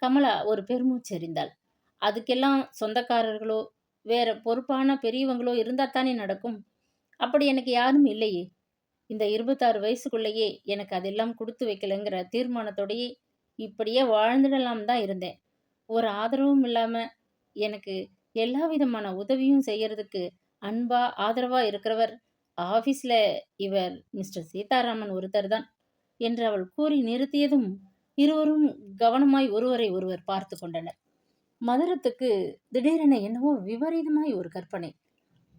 கமலா ஒரு பெருமூச்சு எறிந்தாள். "அதுக்கெல்லாம் சொந்தக்காரர்களோ வேற பொறுப்பான பெரியவங்களோ இருந்தாத்தானே நடக்கும். அப்படி எனக்கு யாரும் இல்லையே. இந்த 26 வயசுக்குள்ளேயே எனக்கு அதெல்லாம் குடுத்து வைக்கலங்கிற தீர்மானத்தோடயே இப்படியே வாழ்ந்துடலாம் தான் இருந்தேன். ஒரு ஆதரவும் இல்லாம எனக்கு எல்லா விதமான உதவியும் செய்யறதுக்கு அன்பா ஆதரவா இருக்கிறவர் ஆபீஸ்ல இவர் மிஸ்டர் சீதாராமன் ஒருத்தர் தான்" என்று அவள் கூறி நிறுத்தியதும் இருவரும் கவனமாய் ஒருவரை ஒருவர் பார்த்து கொண்டனர். மதுரத்துக்கு திடீரென என்னவோ விபரீதமாய் ஒரு கற்பனை,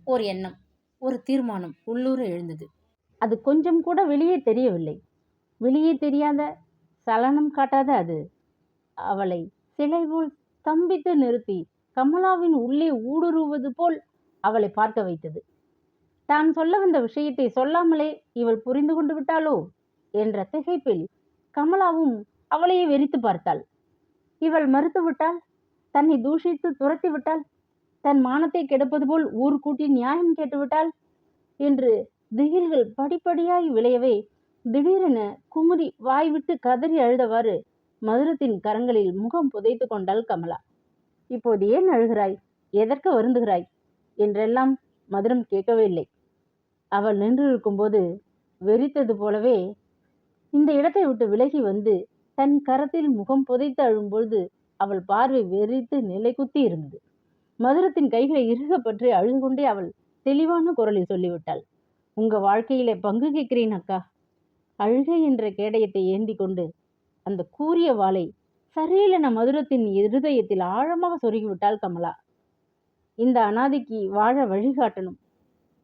ஒரு எண்ணம், ஒரு தீர்மானம் உள்ளூர எழுந்தது. அது கொஞ்சம் கூட வெளியே தெரியவில்லை. வெளியே தெரியாத, சலனம் காட்டாத அது அவளை சிலை போல் ஸ்தம்பித்து நிறுத்தி கமலாவின் உள்ளே ஊடுருவது போல் அவளை பார்க்க வைத்தது. தான் சொல்ல வந்த விஷயத்தை சொல்லாமலே இவள் புரிந்து கொண்டு விட்டாளோ என்ற திகைப்பில் கமலாவும் அவளையே வெறித்து பார்த்தாள். இவள் மறுத்து விட்டாள், தன்னை தூஷித்து துரத்தி விட்டாள், தன் மானத்தை கெடுப்பது போல் ஊர் கூட்டி நியாயம் கேட்டுவிட்டாள் என்று திகில்கள் படிப்படியாய் விளையவே திடீரென குமுறி வாய்விட்டு கதறி அழுதவாறு மதுரத்தின் கரங்களில் முகம் புதைத்து கொண்டாள் கமலா. "இப்போது ஏன் அழுகிறாய்? எதற்கு வருந்துகிறாய்?" என்றெல்லாம் மதுரம் கேட்கவே இல்லை. அவள் நின்றிருக்கும் போது வெறித்தது போலவே இந்த இடத்தை விட்டு விலகி வந்து தன் கரத்தில் முகம் புதைத்து அழும்பொழுது அவள் பார்வை வெறித்து நிலை குத்தி இருந்தது. மதுரத்தின் கைகளை இறுக பற்றி அழுது கொண்டே அவள் தெளிவான குரலில் சொல்லிவிட்டாள், "உங்க வாழ்க்கையில பங்கு கேட்கிறேன் அக்கா." அழுகை என்ற கேடயத்தை ஏந்தி கொண்டு அந்த கூரிய வாளை சரீலென மதுரத்தின் இருதயத்தில் ஆழமாக சொருகிவிட்டாள் கமலா. "இந்த அனாதைக்கு வாழ வழிகாட்டணும்.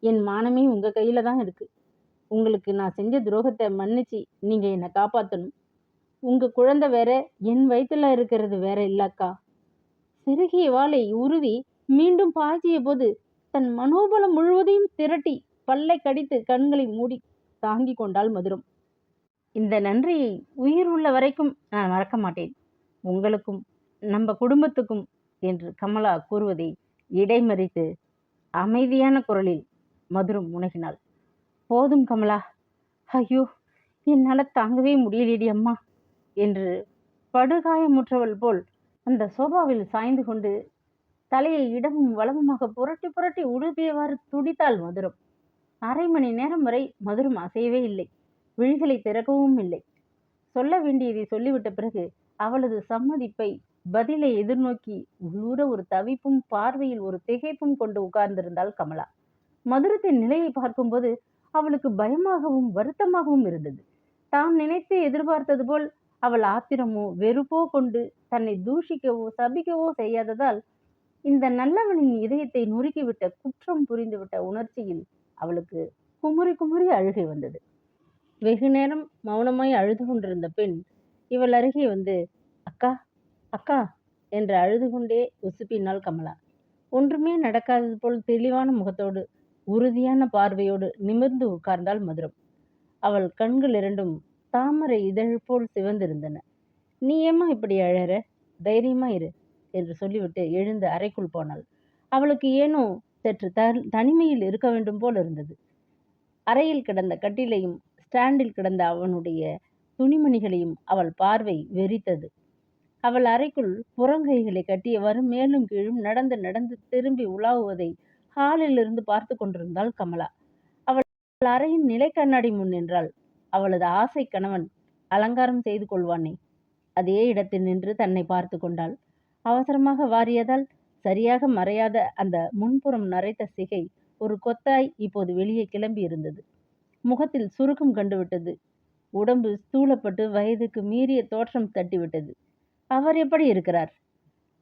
என் மானமே உங்க கையில தான் இருக்கு. உங்களுக்கு நான் செஞ்ச துரோகத்தை மன்னிச்சு நீங்க என்னை காப்பாத்தணும். உங்க குழந்தை வேற, என் வயித்துல இருக்கிறது வேற இல்லக்கா." சிறுகிய வாளை உருவி மீண்டும் பாய்ச்சிய போது தன் மனோபலம் முழுவதையும் திரட்டி பல்லை கடித்து கண்களை மூடி தாங்கிக் கொண்டாள் மதுரம். "இந்த நன்றியை உயிர் உள்ள வரைக்கும் நான் மறக்க மாட்டேன். உங்களுக்கும் நம்ம குடும்பத்துக்கும்" என்று கமலா கூறுவதை இடைமறித்து அமைதியான குரலில் மதுரம் முனகினாள். "போதும் கமலா. ஐயோ, என்னால தாங்கவே முடியலேடி அம்மா" என்று படுகாயமுற்றவள் போல் அந்த சோபாவில் சாய்ந்து கொண்டு தலையை இடமும் வலமுமாக புரட்டி புரட்டி உடுத்தியவாறு துடித்தாள் மதுரம். அரை மணி நேரம் வரை மதுரம் அசையவே இல்லை. விழிகளை திறக்கவும் இல்லை. சொல்ல வேண்டியதை சொல்லிவிட்ட பிறகு அவளது சம்மதிப்பை, பதிலை எதிர்நோக்கி உள்ளூர ஒரு தவிப்பும் பார்வையில் ஒரு திகைப்பும் கொண்டு உட்கார்ந்திருந்தாள் கமலா. மதுரத்தின் நிலையை பார்க்கும்போது அவளுக்கு பயமாகவும் வருத்தமாகவும் இருந்தது. தாம் நினைத்து எதிர்பார்த்தது போல் அவள் ஆத்திரமோ வெறுப்போ கொண்டு தன்னை தூஷிக்கவோ சபிக்கவோ செய்யாததால் இந்த நல்லவனின் இதயத்தை நொறுக்கிவிட்ட குற்றம் புரிந்துவிட்ட உணர்ச்சியில் அவளுக்கு குமுறி குமுறி அழுகை வந்தது. வெகு நேரம் மௌனமாய் அழுது கொண்டிருந்த பெண் இவள் அருகே வந்து, "அக்கா, அக்கா" என்று அழுது கொண்டே உசுப்பினாள் கமலா. ஒன்றுமே நடக்காதது போல் தெளிவான முகத்தோடு உறுதியான பார்வையோடு நிமிர்ந்து உட்கார்ந்தாள் மதுரம். அவள் கண்கள் இரண்டும் தாமரை இதழ் போல் சிவந்திருந்தன. நீ ஏம்மா இப்படி அழற? தைரியமா இரு என்று சொல்லிவிட்டு எழுந்து அறைக்குள் போனாள். அவளுக்கு ஏனோ சற்று தனிமையில் இருக்க வேண்டும் போல் இருந்தது. அறையில் கிடந்த கட்டிலையும் ஸ்டாண்டில் கிடந்த அவனுடைய துணிமணிகளையும் அவள் பார்வை வெறித்தது. அவள் அறைக்குள் புறங்கைகளை கட்டியவாறு மேலும் கீழும் நடந்து நடந்து திரும்பி உலாவுவதை ஹாலில் இருந்து பார்த்து கொண்டிருந்தாள் கமலா. அவள் அறையின் நிலை கண்ணாடி முன் நின்றாள். அவளது ஆசை கணவன் அலங்காரம் செய்து கொள்வானே அதே இடத்தில் நின்று தன்னை பார்த்து கொண்டாள். அவசரமாக வாரியதால் சரியாக மறையாத அந்த முன்புறம் நரைத்த சிகை ஒரு கொத்தாய் இப்போது வெளியே கிளம்பி இருந்தது. முகத்தில் சுருக்கம் கண்டுவிட்டது. உடம்பு ஸ்தூலப்பட்டு வயதுக்கு மீறிய தோற்றம் தட்டிவிட்டது. அவர் எப்படி இருக்கிறார்?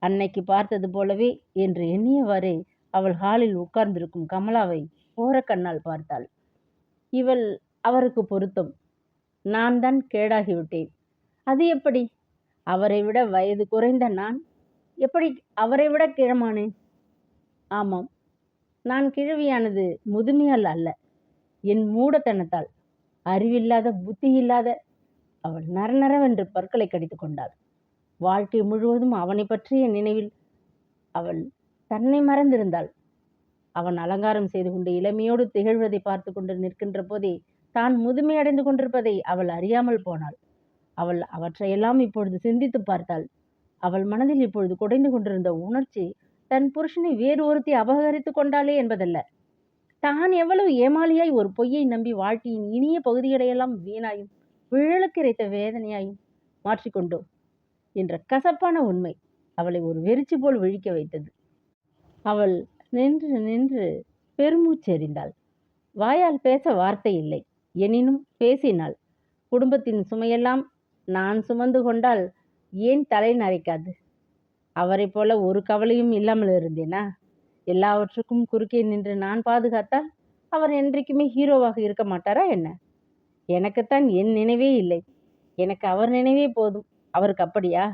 அன்னைக்கு பார்த்தது போலவே என்று எண்ணியவாறே அவள் ஹாலில் உட்கார்ந்திருக்கும் கமலாவை ஓரக்கண்ணால் பார்த்தாள். இவள் அவருக்கு பொருத்தம். நான் தான் கேடாகிவிட்டேன். அது எப்படி? அவரை விட வயது குறைந்த நான் எப்படி அவரை விட கிழமானேன்? ஆமாம், நான் கிழவியானது முதுமையால் அல்ல, என் மூடத்தனத்தால். அறிவில்லாத புத்தியில்லாத அவள் நரநரவென்று பற்களை கடித்து கொண்டாள். வாழ்க்கை முழுவதும் அவனை பற்றிய நினைவில் அவள் தன்னை மறந்திருந்தாள். அவன் அலங்காரம் செய்து கொண்டு இளமையோடு திகழ்வதை பார்த்து கொண்டு நிற்கின்ற போதே தான் முதுமையடைந்து கொண்டிருப்பதை அவள் அறியாமல் போனாள். அவள் அவற்றையெல்லாம் இப்பொழுது சிந்தித்து பார்த்தாள். அவள் மனதில் இப்பொழுது குடைந்து கொண்டிருந்த உணர்ச்சி தன் புருஷனை வேறு ஒருத்தி அபகரித்து கொண்டாளே என்பதல்ல, தான் எவ்வளவு ஏமாளியாய் ஒரு பொய்யை நம்பி வாழ்க்கையின் இனிய பகுதிகளையெல்லாம் வீணாயும் விழலுக்கு இறைத்த வேதனையாயும் மாற்றிக்கொண்டோம் என்ற கசப்பான உண்மை அவளை ஒரு வெறிச்சி போல் விழிக்க வைத்தது. அவள் நின்று நின்று பெருமூச்செறிந்தாள். வாயால் பேச வார்த்தை இல்லை. எனினும் பேசினாள். குடும்பத்தின் சுமையெல்லாம் நான் சுமந்து கொண்டால் ஏன் தலை நரைக்காது? அவரை போல ஒரு கவலையும் இல்லாமல் இருந்தேனா? எல்லாவற்றுக்கும் குறுக்கே நின்று நான் பாதுகாத்தால் அவர் என்றைக்குமே ஹீரோவாக இருக்க மாட்டாரா என்ன? எனக்குத்தான் என் நினைவே இல்லை. எனக்கு அவர் நினைவே போதும். அவருக்கு அப்படியா?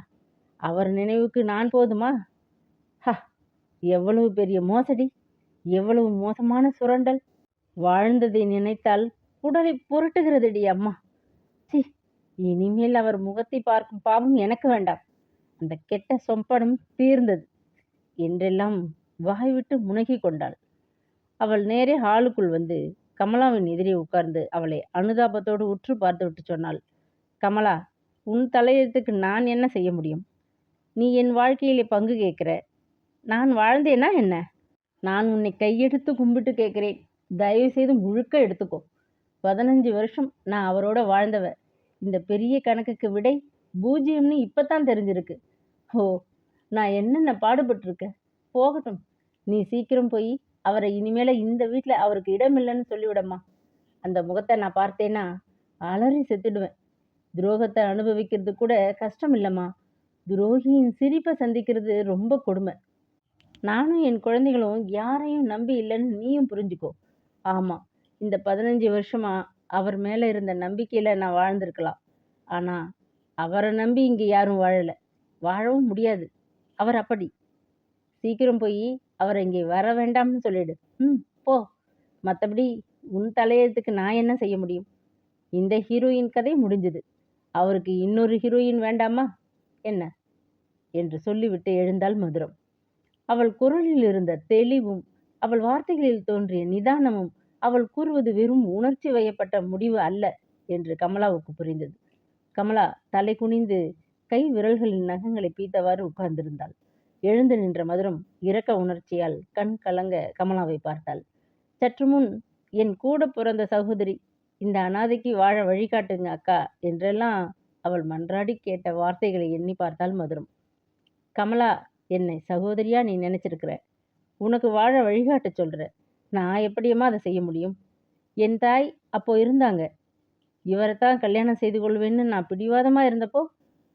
அவர் நினைவுக்கு நான் போதுமா? ஹ, எவ்வளவு பெரிய மோசடி, எவ்வளவு மோசமான சுரண்டல்! வாழ்ந்ததை நினைத்தால் உடலை புரட்டுகிறதுடி அம்மா. சி, இனிமேல் அவர் முகத்தை பார்க்கும் பாவம் எனக்கு வேண்டாம். அந்த கெட்ட சொம்பனம் தீர்ந்தது என்றெல்லாம் வாய்விட்டு முனகி கொண்டாள். அவள் நேரே ஹாலுக்குள் வந்து கமலாவின் எதிரே உட்கார்ந்து அவளை அனுதாபத்தோடு உற்று பார்த்துவிட்டு சொன்னாள். கமலா, உன் தலையெழுத்துக்கு நான் என்ன செய்ய முடியும்? நீ என் வாழ்க்கையிலே பங்கு கேட்கிற. நான் வாழ்ந்தேனா என்ன? நான் உன்னை கையெடுத்து கும்பிட்டு கேட்கிறேன். தயவு செய்து முழுக்க எடுத்துக்கோ. 15 வருஷம் நான் அவரோட வாழ்ந்தவ. இந்த பெரிய கணக்குக்கு விடை பூஜ்யம்னு இப்பதான் தெரிஞ்சிருக்கு. ஓ, நான் என்னென்ன பாடுபட்டிருக்கேன். போகட்டும், நீ சீக்கிரம் போய் அவரை இனிமேல இந்த வீட்டில் அவருக்கு இடம் இல்லைன்னு சொல்லிவிடம்மா. அந்த முகத்தை நான் பார்த்தேன்னா அலறி செத்துடுவேன். துரோகத்தை அனுபவிக்கிறது கூட கஷ்டம் இல்லைம்மா. துரோகியின் சிரிப்பை சந்திக்கிறது ரொம்ப கொடுமை. நானும் என் குழந்தைகளும் யாரையும் நம்பி இல்லைன்னு நீயும் புரிஞ்சுக்கோ. ஆமாம், இந்த 15 வருஷமா அவர் மேலே இருந்த நம்பிக்கையில் நான் வாழ்ந்திருக்கலாம். ஆனால் அவரை நம்பி இங்கே யாரும் வாழலை, வாழவும் முடியாது. அவர் அப்படி. சீக்கிரம் போய் அவரை இங்கே வர வேண்டாம்னு சொல்லிடு. போ. மற்றபடி உன் தலையெழுத்துக்கு நான் என்ன செய்ய முடியும்? இந்த ஹீரோயின் கதை முடிஞ்சது. அவருக்கு இன்னொரு ஹீரோயின் வேண்டாமா என்ன என்று சொல்லிவிட்டு எழுந்தாள் மதுரம். அவள் குரலில் இருந்த தெளிவும் அவள் வார்த்தைகளில் தோன்றிய நிதானமும் அவள் கூறுவது வெறும் உணர்ச்சி வயப்பட்ட முடிவு அல்ல என்று கமலாவுக்கு புரிந்தது. கமலா தலை குனிந்து கை விரல்களின் நகங்களை பீத்தவாறு உட்கார்ந்திருந்தாள். எழுந்து நின்ற மதுரம் இரக்க உணர்ச்சியால் கண் கலங்க கமலாவை பார்த்தாள். சற்று முன் என் கூட பிறந்த சகோதரி, இந்த அனாதைக்கு வாழ வழிகாட்டுங்க அக்கா என்றெல்லாம் அவள் மன்றாடி கேட்ட வார்த்தைகளை எண்ணி பார்த்தாள் மதுரம். கமலா, என்னை சகோதரியா நீ நினைச்சிருக்கிற. உனக்கு வாழ வழிகாட்ட சொல்ற. நான் எப்படியம்மா அதை செய்ய முடியும்? என் தாய் அப்போ இருந்தாங்க. இவரைத்தான் கல்யாணம் செய்து கொள்வேன்னு நான் பிடிவாதமாக இருந்தப்போ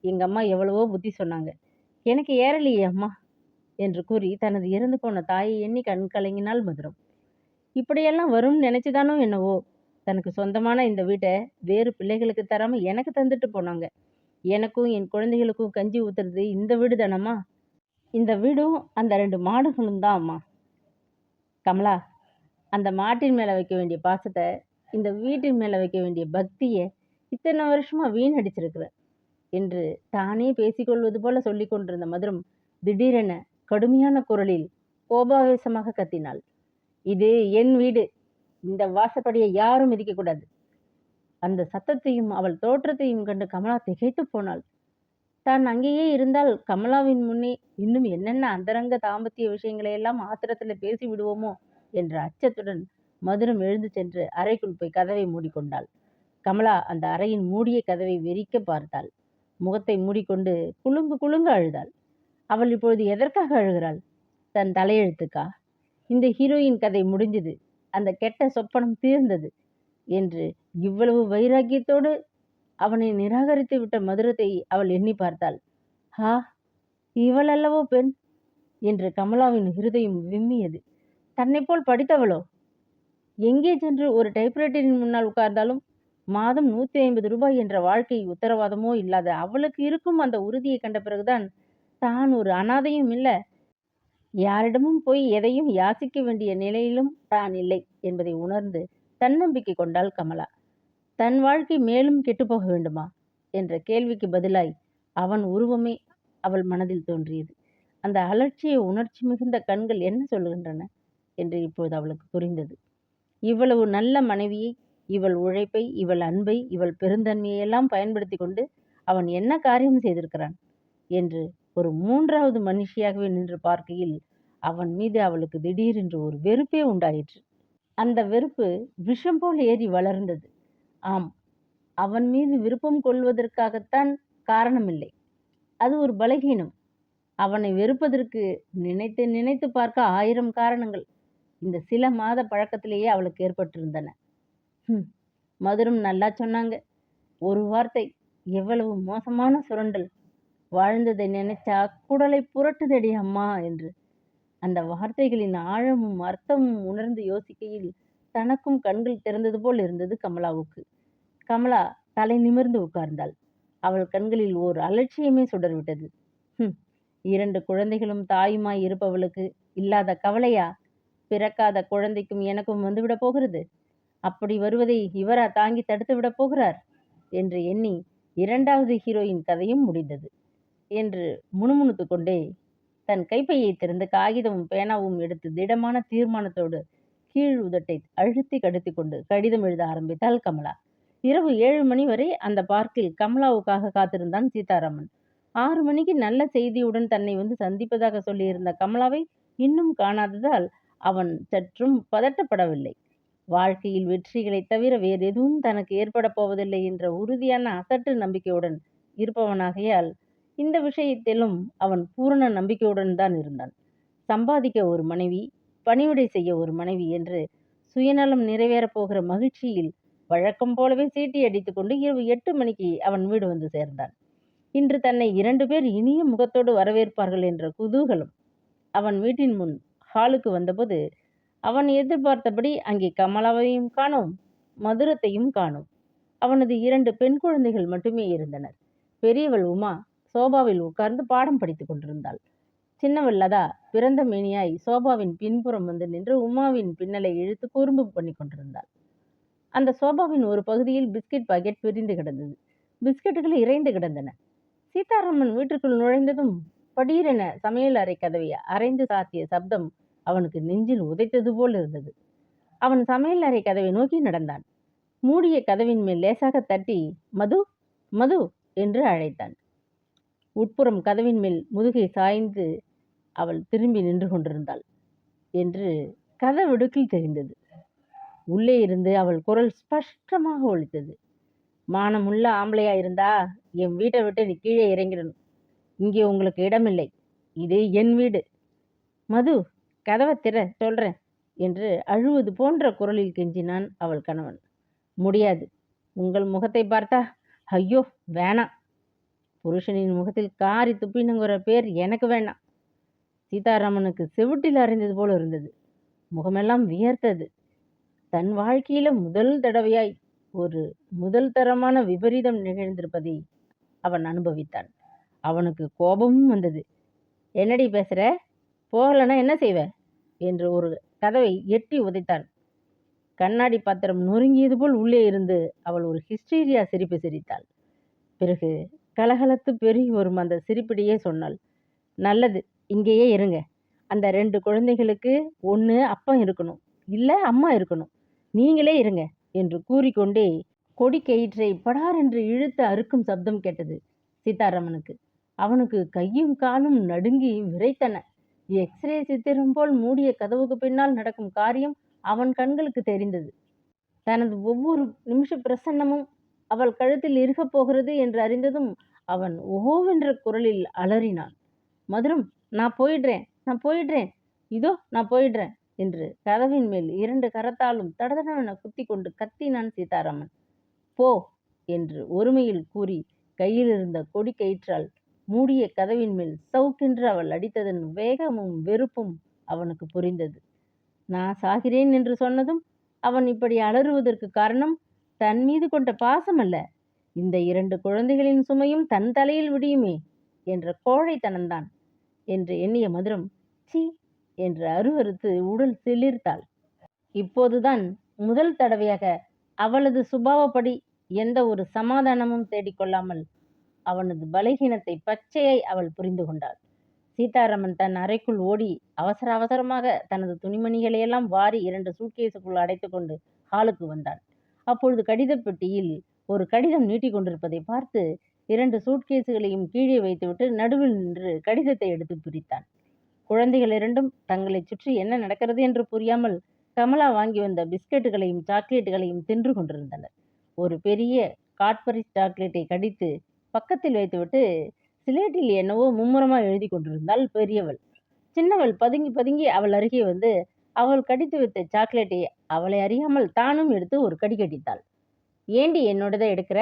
எங்கள் அம்மா எவ்வளவோ புத்தி சொன்னாங்க. எனக்கு ஏறலையே அம்மா என்று கூறி தனது இறந்து போன தாயை எண்ணி கண் கலங்கினாள் மதுரம். இப்படியெல்லாம் வரும்னு நினைச்சுதானோ என்னவோ தனக்கு சொந்தமான இந்த வீட்டை வேறு பிள்ளைகளுக்கு தராம எனக்கு தந்துட்டு போனாங்க. எனக்கும் என் குழந்தைகளுக்கும் கஞ்சி ஊத்துறது இந்த வீடு தானம்மா. இந்த வீடும் அந்த 2 மாடுகளும் தான் அம்மா. கமலா, அந்த மாட்டின் மேல வைக்க வேண்டிய பாசத்த, இந்த வீட்டின் மேல வைக்க வேண்டிய பக்திய இத்தனை வருஷமா வீணடிச்சிருக்கிற என்று தானே பேசிக்கொள்வது போல சொல்லிக் கொண்டிருந்த மதுரம் திடீரென கடுமையான குரலில் கோபாவேசமாக கத்தினாள். இது என் வீடு. இந்த வாசப்படியை யாரும் மிதிக்கக்கூடாது. அந்த சத்தத்தையும் அவள் தோற்றத்தையும் கண்டு கமலா திகைத்துப் போனாள். தான் அங்கேயே இருந்தால் கமலாவின் முன்னே இன்னும் என்னென்ன அந்தரங்க தாம்பத்திய விஷயங்களை எல்லாம் ஆத்திரத்துல பேசி விடுவோமோ என்ற அச்சத்துடன் மதுரம் எழுந்து சென்று அறைக்குள் போய் கதவை மூடிக்கொண்டாள். கமலா அந்த அறையின் மூடிய கதவை வெறிக்க பார்த்தாள். முகத்தை மூடிக்கொண்டு குலுங்கு குலுங்க அழுதாள். அவள் இப்பொழுது எதற்காக அழுகிறாள்? தன் தலையெழுத்துக்கா? இந்த ஹீரோயின் கதை முடிஞ்சது, அந்த கெட்ட சொப்பனம் தீர்ந்தது என்று இவ்வளவு வைராக்கியத்தோடு அவனை நிராகரித்து விட்ட மதுரத்தை அவள் எண்ணி பார்த்தாள். ஹா, இவள் அல்லவோ பெண் என்று கமலாவின் இருதயம் விம்மியது. தன்னை போல் படித்தவளோ? எங்கே சென்று ஒரு டைப்ரைட்டரின் முன்னால் உட்கார்ந்தாலும் மாதம் 150 ரூபாய் என்ற வாழ்க்கை உத்தரவாதமோ இல்லாத அவளுக்கு இருக்கும் அந்த உறுதியை கண்ட பிறகுதான் தான் ஒரு அனாதையும் இல்ல, யாரிடமும் போய் எதையும் யாசிக்க வேண்டிய நிலையிலும் தான் இல்லை என்பதை உணர்ந்து தன்னம்பிக்கை கொண்டாள் கமலா. தன் வாழ்க்கை மேலும் கெட்டுப்போக வேண்டுமா என்ற கேள்விக்கு பதிலாய் அவன் உருவமே அவள் மனதில் தோன்றியது. அந்த அலட்சிய உணர்ச்சி மிகுந்த கண்கள் என்ன சொல்லுகின்றன என்று இப்போது அவளுக்கு புரிந்தது. இவ்வளவு நல்ல மனைவியை, இவள் உழைப்பை, இவள் அன்பை, இவள் பெருந்தன்மையை எல்லாம் பயன்படுத்தி கொண்டு அவன் என்ன காரியம் செய்திருக்கிறான் என்று ஒரு 3வது மனுஷியாகவே நின்று பார்க்கையில் அவன் மீது அவளுக்கு திடீரென்று ஒரு வெறுப்பே உண்டாயிற்று. அந்த வெறுப்பு விஷம் போல் ஏறி வளர்ந்தது. ஆம், அவன் மீது விருப்பம் கொள்வதற்காகத்தான் காரணமில்லை. அது ஒரு பலகீனம். அவனை வெறுப்பதற்கு நினைத்து நினைத்து பார்க்க 1000 காரணங்கள் இந்த சில மாத பழக்கத்திலேயே அவளுக்கு ஏற்பட்டிருந்தன. மதுரம் நல்லா சொன்னாங்க. ஒரு வார்த்தை, எவ்வளவு மோசமான சுரண்டல்! வாழ்ந்ததை நினைச்சா குடலை புரட்டுதடி அம்மா என்று. அந்த வார்த்தைகளின் ஆழமும் அர்த்தமும் உணர்ந்து யோசிக்கையில் தனக்கும் கண்கள் திறந்தது போல் இருந்தது கமலாவுக்கு. கமலா தலை நிமிர்ந்து உட்கார்ந்தாள். அவள் கண்களில் ஓர் அலட்சியமே சுடர்விட்டது. 2 குழந்தைகளும் தாயுமாய் இருப்பவளுக்கு இல்லாத கவலையா பிறக்காத குழந்தைக்கும் எனக்கும் வந்துவிடப் போகிறது? அப்படி வருவதை இவரா தாங்கி தடுத்து விடப் போகிறார் என்று எண்ணி 2வது ஹீரோயின் கதையும் முடிந்தது என்று முணுமுணுத்து கொண்டே தன் கைப்பையை திறந்து காகிதமும் பேனாவும் எடுத்து திடமான தீர்மானத்தோடு கீழ் உதட்டை அழுத்தி கடித்து கொண்டு கடிதம் எழுத ஆரம்பித்தாள் கமலா. இரவு 7 மணி வரை அந்த பார்க்கில் கமலாவுக்காக காத்திருந்தான் சீதாராமன். 6 மணிக்கு நல்ல செய்தியுடன் தன்னை வந்து சந்திப்பதாக சொல்லியிருந்த கமலாவை இன்னும் காணாததால் அவன் சற்றும் பதட்டப்படவில்லை. வாழ்க்கையில் வெற்றிகளைத் தவிர வேறு எதுவும் தனக்கு ஏற்பட போவதில்லை என்ற உறுதியான அசட்டு நம்பிக்கையுடன் இருப்பவனாகையால் இந்த விஷயத்திலும் அவன் பூரண நம்பிக்கையுடன் தான் இருந்தான். சம்பாதிக்க ஒரு மனைவி, பணிவிடை செய்ய ஒரு மனைவி என்று சுயநலம் நிறைவேறப் போகிற மகிழ்ச்சியில் வழக்கம் போலவே சீட்டி அடித்துக் கொண்டு இரவு 8 மணிக்கு அவன் வீடு வந்து சேர்ந்தான். இன்று தன்னை 2 பேர் இனிய முகத்தோடு வரவேற்பார்கள் என்ற குதூகலம். அவன் வீட்டின் முன் ஹாலுக்கு வந்தபோது அவன் எதிர்பார்த்தபடி அங்கே கமலாவையும் காணோம், மதுரத்தையும் காணோம். அவனது 2 பெண் குழந்தைகள் மட்டுமே இருந்தனர். பெரியவள் உமா சோபாவில் உட்கார்ந்து பாடம் படித்துக் கொண்டிருந்தாள். சின்னவள் லதா பிறந்த மேனியாய் சோபாவின் பின்புறம் வந்து நின்று உமாவின் பின்னலை இழுத்து குறும்பு பண்ணி கொண்டிருந்தாள். அந்த சோபாவின் ஒரு பகுதியில் பிஸ்கட் பாக்கெட் பிரிந்து கிடந்தது. பிஸ்கட்டுகள் இறைந்து கிடந்தன. சீதாராமன் வீட்டுக்குள் நுழைந்ததும் படீரென சமையல் அறை கதவை அரைந்து சாத்திய சப்தம் அவனுக்கு நெஞ்சில் உதைத்தது போல் இருந்தது. அவன் சமையல் அறை கதவை நோக்கி நடந்தான். மூடிய கதவின் மேல் லேசாக தட்டி மது, மது என்று அழைத்தான். உட்புறம் கதவின் மேல் முதுகை சாய்ந்து அவள் திரும்பி நின்று கொண்டிருந்தாள் என்று கதவிடுக்கில் தெரிந்தது. உள்ளே இருந்து அவள் குரல் ஸ்பஷ்டமாக ஒலித்தது. மானமுள்ள ஆம்பளையா இருந்தா என் வீட்டை விட்டு நீ கீழே இறங்கிடணும். இங்கே உங்களுக்கு இடமில்லை. இது என் வீடு. மது, கதவை திற சொல்றேன் என்று அழுவது போன்ற குரலில் கெஞ்சினான் அவள் கணவன். முடியாது. உங்கள் முகத்தை பார்த்தா ஐயோ வேணாம். புருஷனின் முகத்தில் காரி துப்பினுங்கிற பேர் எனக்கு வேணாம். சீதாராமனுக்கு செவிட்டில் அறைந்தது போல இருந்தது. முகமெல்லாம் வியர்த்தது. தன் வாழ்க்கையில முதல் தடவையாய் ஒரு முதல் தரமான விபரீதம் நிகழ்ந்திருப்பதை அவன் அனுபவித்தான். அவனுக்கு கோபமும் வந்தது. என்னடி பேசுற? போகலன்னா என்ன செய்வ? என்று ஒரு கதவை எட்டி உதைத்தான். கண்ணாடி பாத்திரம் நொறுங்கியது போல் உள்ளே இருந்து அவள் ஒரு ஹிஸ்டீரியா சிரிப்பு சிரித்தாள். பிறகு கலகலத்து பெருகி வரும் அந்த சிரிப்பிடையே சொன்னாள், நல்லது, இங்கேயே இருங்க. அந்த 2 குழந்தைகளுக்கு ஒண்ணு அப்பா இருக்கணும், இல்ல அம்மா இருக்கணும். நீங்களே இருங்க என்று கூறிக்கொண்டே கொடி கயிற்றை படாரென்று இழுத்து அறுக்கும் சப்தம் கேட்டது சீதாராமனுக்கு. அவனுக்கு கையும் காலும் நடுங்கி விறைத்தன. எக்ஸ்ரே சித்திரம் போல் மூடிய கதவுக்கு பின்னால் நடக்கும் காரியம் அவன் கண்களுக்கு தெரிந்தது. தனது ஒவ்வொரு நிமிஷ பிரசன்னமும் அவள் கழுத்தில் இருக்கப் போகிறது என்று அறிந்ததும் அவன் ஓவென்ற குரலில் அலறினான். மதுரம், நான் போயிடுறேன், இதோ நான் போயிடுறேன் என்று கதவின் மேல் 2 கரத்தாலும் தடதடவென குத்தி கொண்டு கத்தினான் சீதாராமன். போ என்று ஒருமையில் கூறி கையில் இருந்த கொடி கயிற்றால் மூடிய கதவின் மேல் சவுக்கென்று அவள் அடித்ததன் வேகமும் வெறுப்பும் அவனுக்கு புரிந்தது. நான் சாகிறேன் என்று சொன்னதும் அவன் இப்படி அலறுவதற்கு காரணம் தன் மீது கொண்ட பாசம் அல்ல, இந்த 2 குழந்தைகளின் சுமையும் தன் தலையில் விடியுமே என்ற கோழைத்தனம்தான் என்று எண்ணிய மதுரம் சீ என்று அருவருத்து உடல் சிலிர்த்தாள். இப்போதுதான் முதல் தடவையாக அவளது சுபாவப்படி எந்த ஒரு சமாதானமும் தேடிக்கொள்ளாமல் அவனது பலகீனத்தை பச்சையை அவள் புரிந்து கொண்டாள். சீதாராமன் தன் அறைக்குள் ஓடி அவசர அவசரமாக தனது துணிமணிகளையெல்லாம் வாரி 2 சூட்கேஸுக்குள் அடைத்து கொண்டு ஹாலுக்கு வந்தான். அப்பொழுது கடிதப் பெட்டியில் ஒரு கடிதம் நீட்டிக் கொண்டிருப்பதை பார்த்து 2 சூட்கேஸுகளையும் கீழே வைத்துவிட்டு நடுவில் நின்று கடிதத்தை எடுத்து பிரித்தான். குழந்தைகள் 2ம் தங்களை சுற்றி என்ன நடக்கிறது என்று புரியாமல் கமலா வாங்கி வந்த பிஸ்கட்டுகளையும் சாக்லேட்டுகளையும் தின்று கொண்டிருந்தனர். ஒரு பெரிய காட்பரி சாக்லேட்டை கடித்து பக்கத்தில் வைத்துவிட்டு சிலேட்டில் என்னவோ மும்முரமா எழுதி கொண்டிருந்தாள் பெரியவள். சின்னவள் பதுங்கி பதுங்கி அவள் அருகே வந்து அவள் கடித்து வைத்த சாக்லேட்டை அவளை அறியாமல் தானும் எடுத்து ஒரு கடி கடித்தாள். ஏண்டி என்னோடதை எடுக்கிற?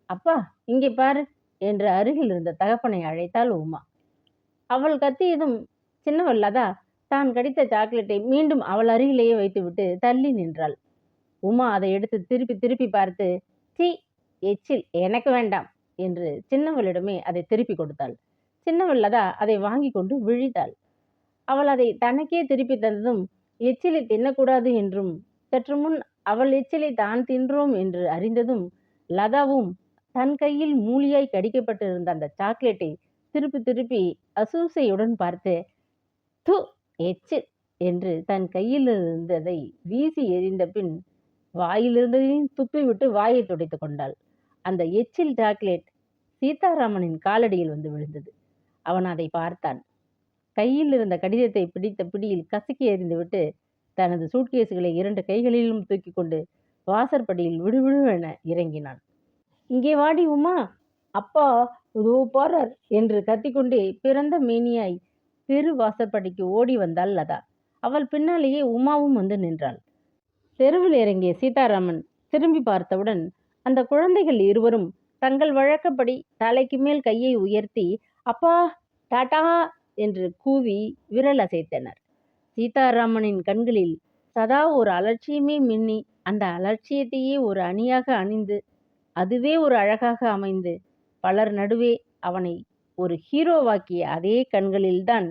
அப்பா இங்கே பாரு என்று அருகில் இருந்த தகப்பனை அழைத்தாள் உமா. அவள் கத்தியதும் சின்னவள் லதா தான் கடித்த சாக்லேட்டை மீண்டும் அவள் அருகிலேயே வைத்துவிட்டு தள்ளி நின்றாள். உமா அதை எடுத்து திருப்பி திருப்பி பார்த்து, சீ, எச்சில், எனக்கு வேண்டாம் என்று சின்னவளிடமே அதை திருப்பி கொடுத்தாள். சின்னவள் லதா அதை வாங்கி கொண்டு விழித்தாள். அவள் அதை தனக்கே திருப்பி தந்ததும் எச்சிலை தின்னக்கூடாது என்றும் சற்று முன் அவள் எச்சிலை தான் தின்றோம் என்று அறிந்ததும் லதாவும் தன் கையில் மூலியாய் கடிக்கப்பட்டிருந்த அந்த சாக்லேட்டை திருப்பி திருப்பி அசூசையுடன் பார்த்து, து, எச்சில் என்று தன் கையில் இருந்ததை வீசி எறிந்த பின் வாயிலிருந்ததையும் துப்பிவிட்டு வாயை துடைத்து கொண்டாள். அந்த எச்சில் சாக்லேட் சீதாராமனின் காலடியில் வந்து விழுந்தது. அவன் அதை பார்த்தான். கையில் இருந்த கடிதத்தை பிடித்த பிடியில் கசக்கி எறிந்துவிட்டு தனது சூட்கேஸுகளை 2 கைகளிலும் தூக்கி கொண்டு வாசற்படியில் விடுவிடுவென இறங்கினான். இங்கே வாடி உமா, அப்பா இதோ போறார் என்று கத்திக்கொண்டே பிறந்த மேனியாய் தெரு வாசற்படிக்கு ஓடி வந்தாள் லதா. அவள் பின்னாலேயே உமாவும் வந்து நின்றாள். தெருவில் இறங்கிய சீதாராமன் திரும்பி பார்த்தவுடன் அந்த குழந்தைகள் இருவரும் தங்கள் வழக்கப்படி தலைக்கு மேல் கையை உயர்த்தி அப்பா, டாடா என்று கூவி விரல் அசைத்தனர். சீதாராமனின் கண்களில் சதா ஒரு அலட்சியமே மின்னி அந்த அலட்சியத்தையே ஒரு அணியாக அணிந்து அதுவே ஒரு அழகாக அமைந்து பலர் நடுவே அவனை ஒரு ஹீரோவாக்கிய அதே கண்களில்தான்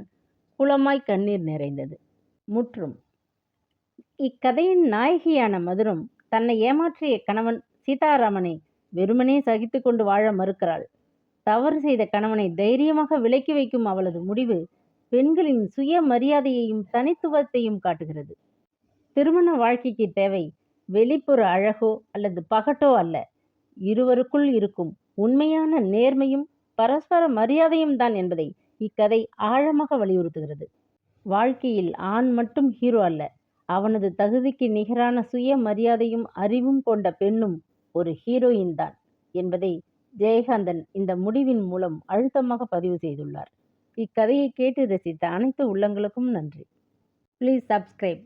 குளமாய் கண்ணீர் நிறைந்தது. முற்றும். இக்கதையின் நாயகியான மதுரம் தன்னை ஏமாற்றிய கணவன் சீதாராமனை வெறுமனே சகித்து கொண்டு வாழ மறுக்கிறாள். தவறு செய்த கணவனை தைரியமாக விலக்கி வைக்கும் அவளது முடிவு பெண்களின் சுய மரியாதையையும் தனித்துவத்தையும் காட்டுகிறது. திருமண வாழ்க்கைக்கு தேவை வெளிப்புற அழகோ அல்லது பகட்டோ அல்ல, இருவருக்குள் இருக்கும் உண்மையான நேர்மையும் பரஸ்பர மரியாதையும் தான் என்பதை இக்கதை ஆழமாக வலியுறுத்துகிறது. வாழ்க்கையில் ஆண் மட்டும் ஹீரோ அல்ல, அவனது தகுதிக்கு நிகரான சுய மரியாதையும் அறிவும் கொண்ட பெண்ணும் ஒரு ஹீரோயின் தான் என்பதை ஜெயகாந்தன் இந்த முடிவின் மூலம் அழுத்தமாக பதிவு செய்துள்ளார். இக்கதையை கேட்டு ரசித்த அனைத்து உள்ளங்களுக்கும் நன்றி. Please subscribe.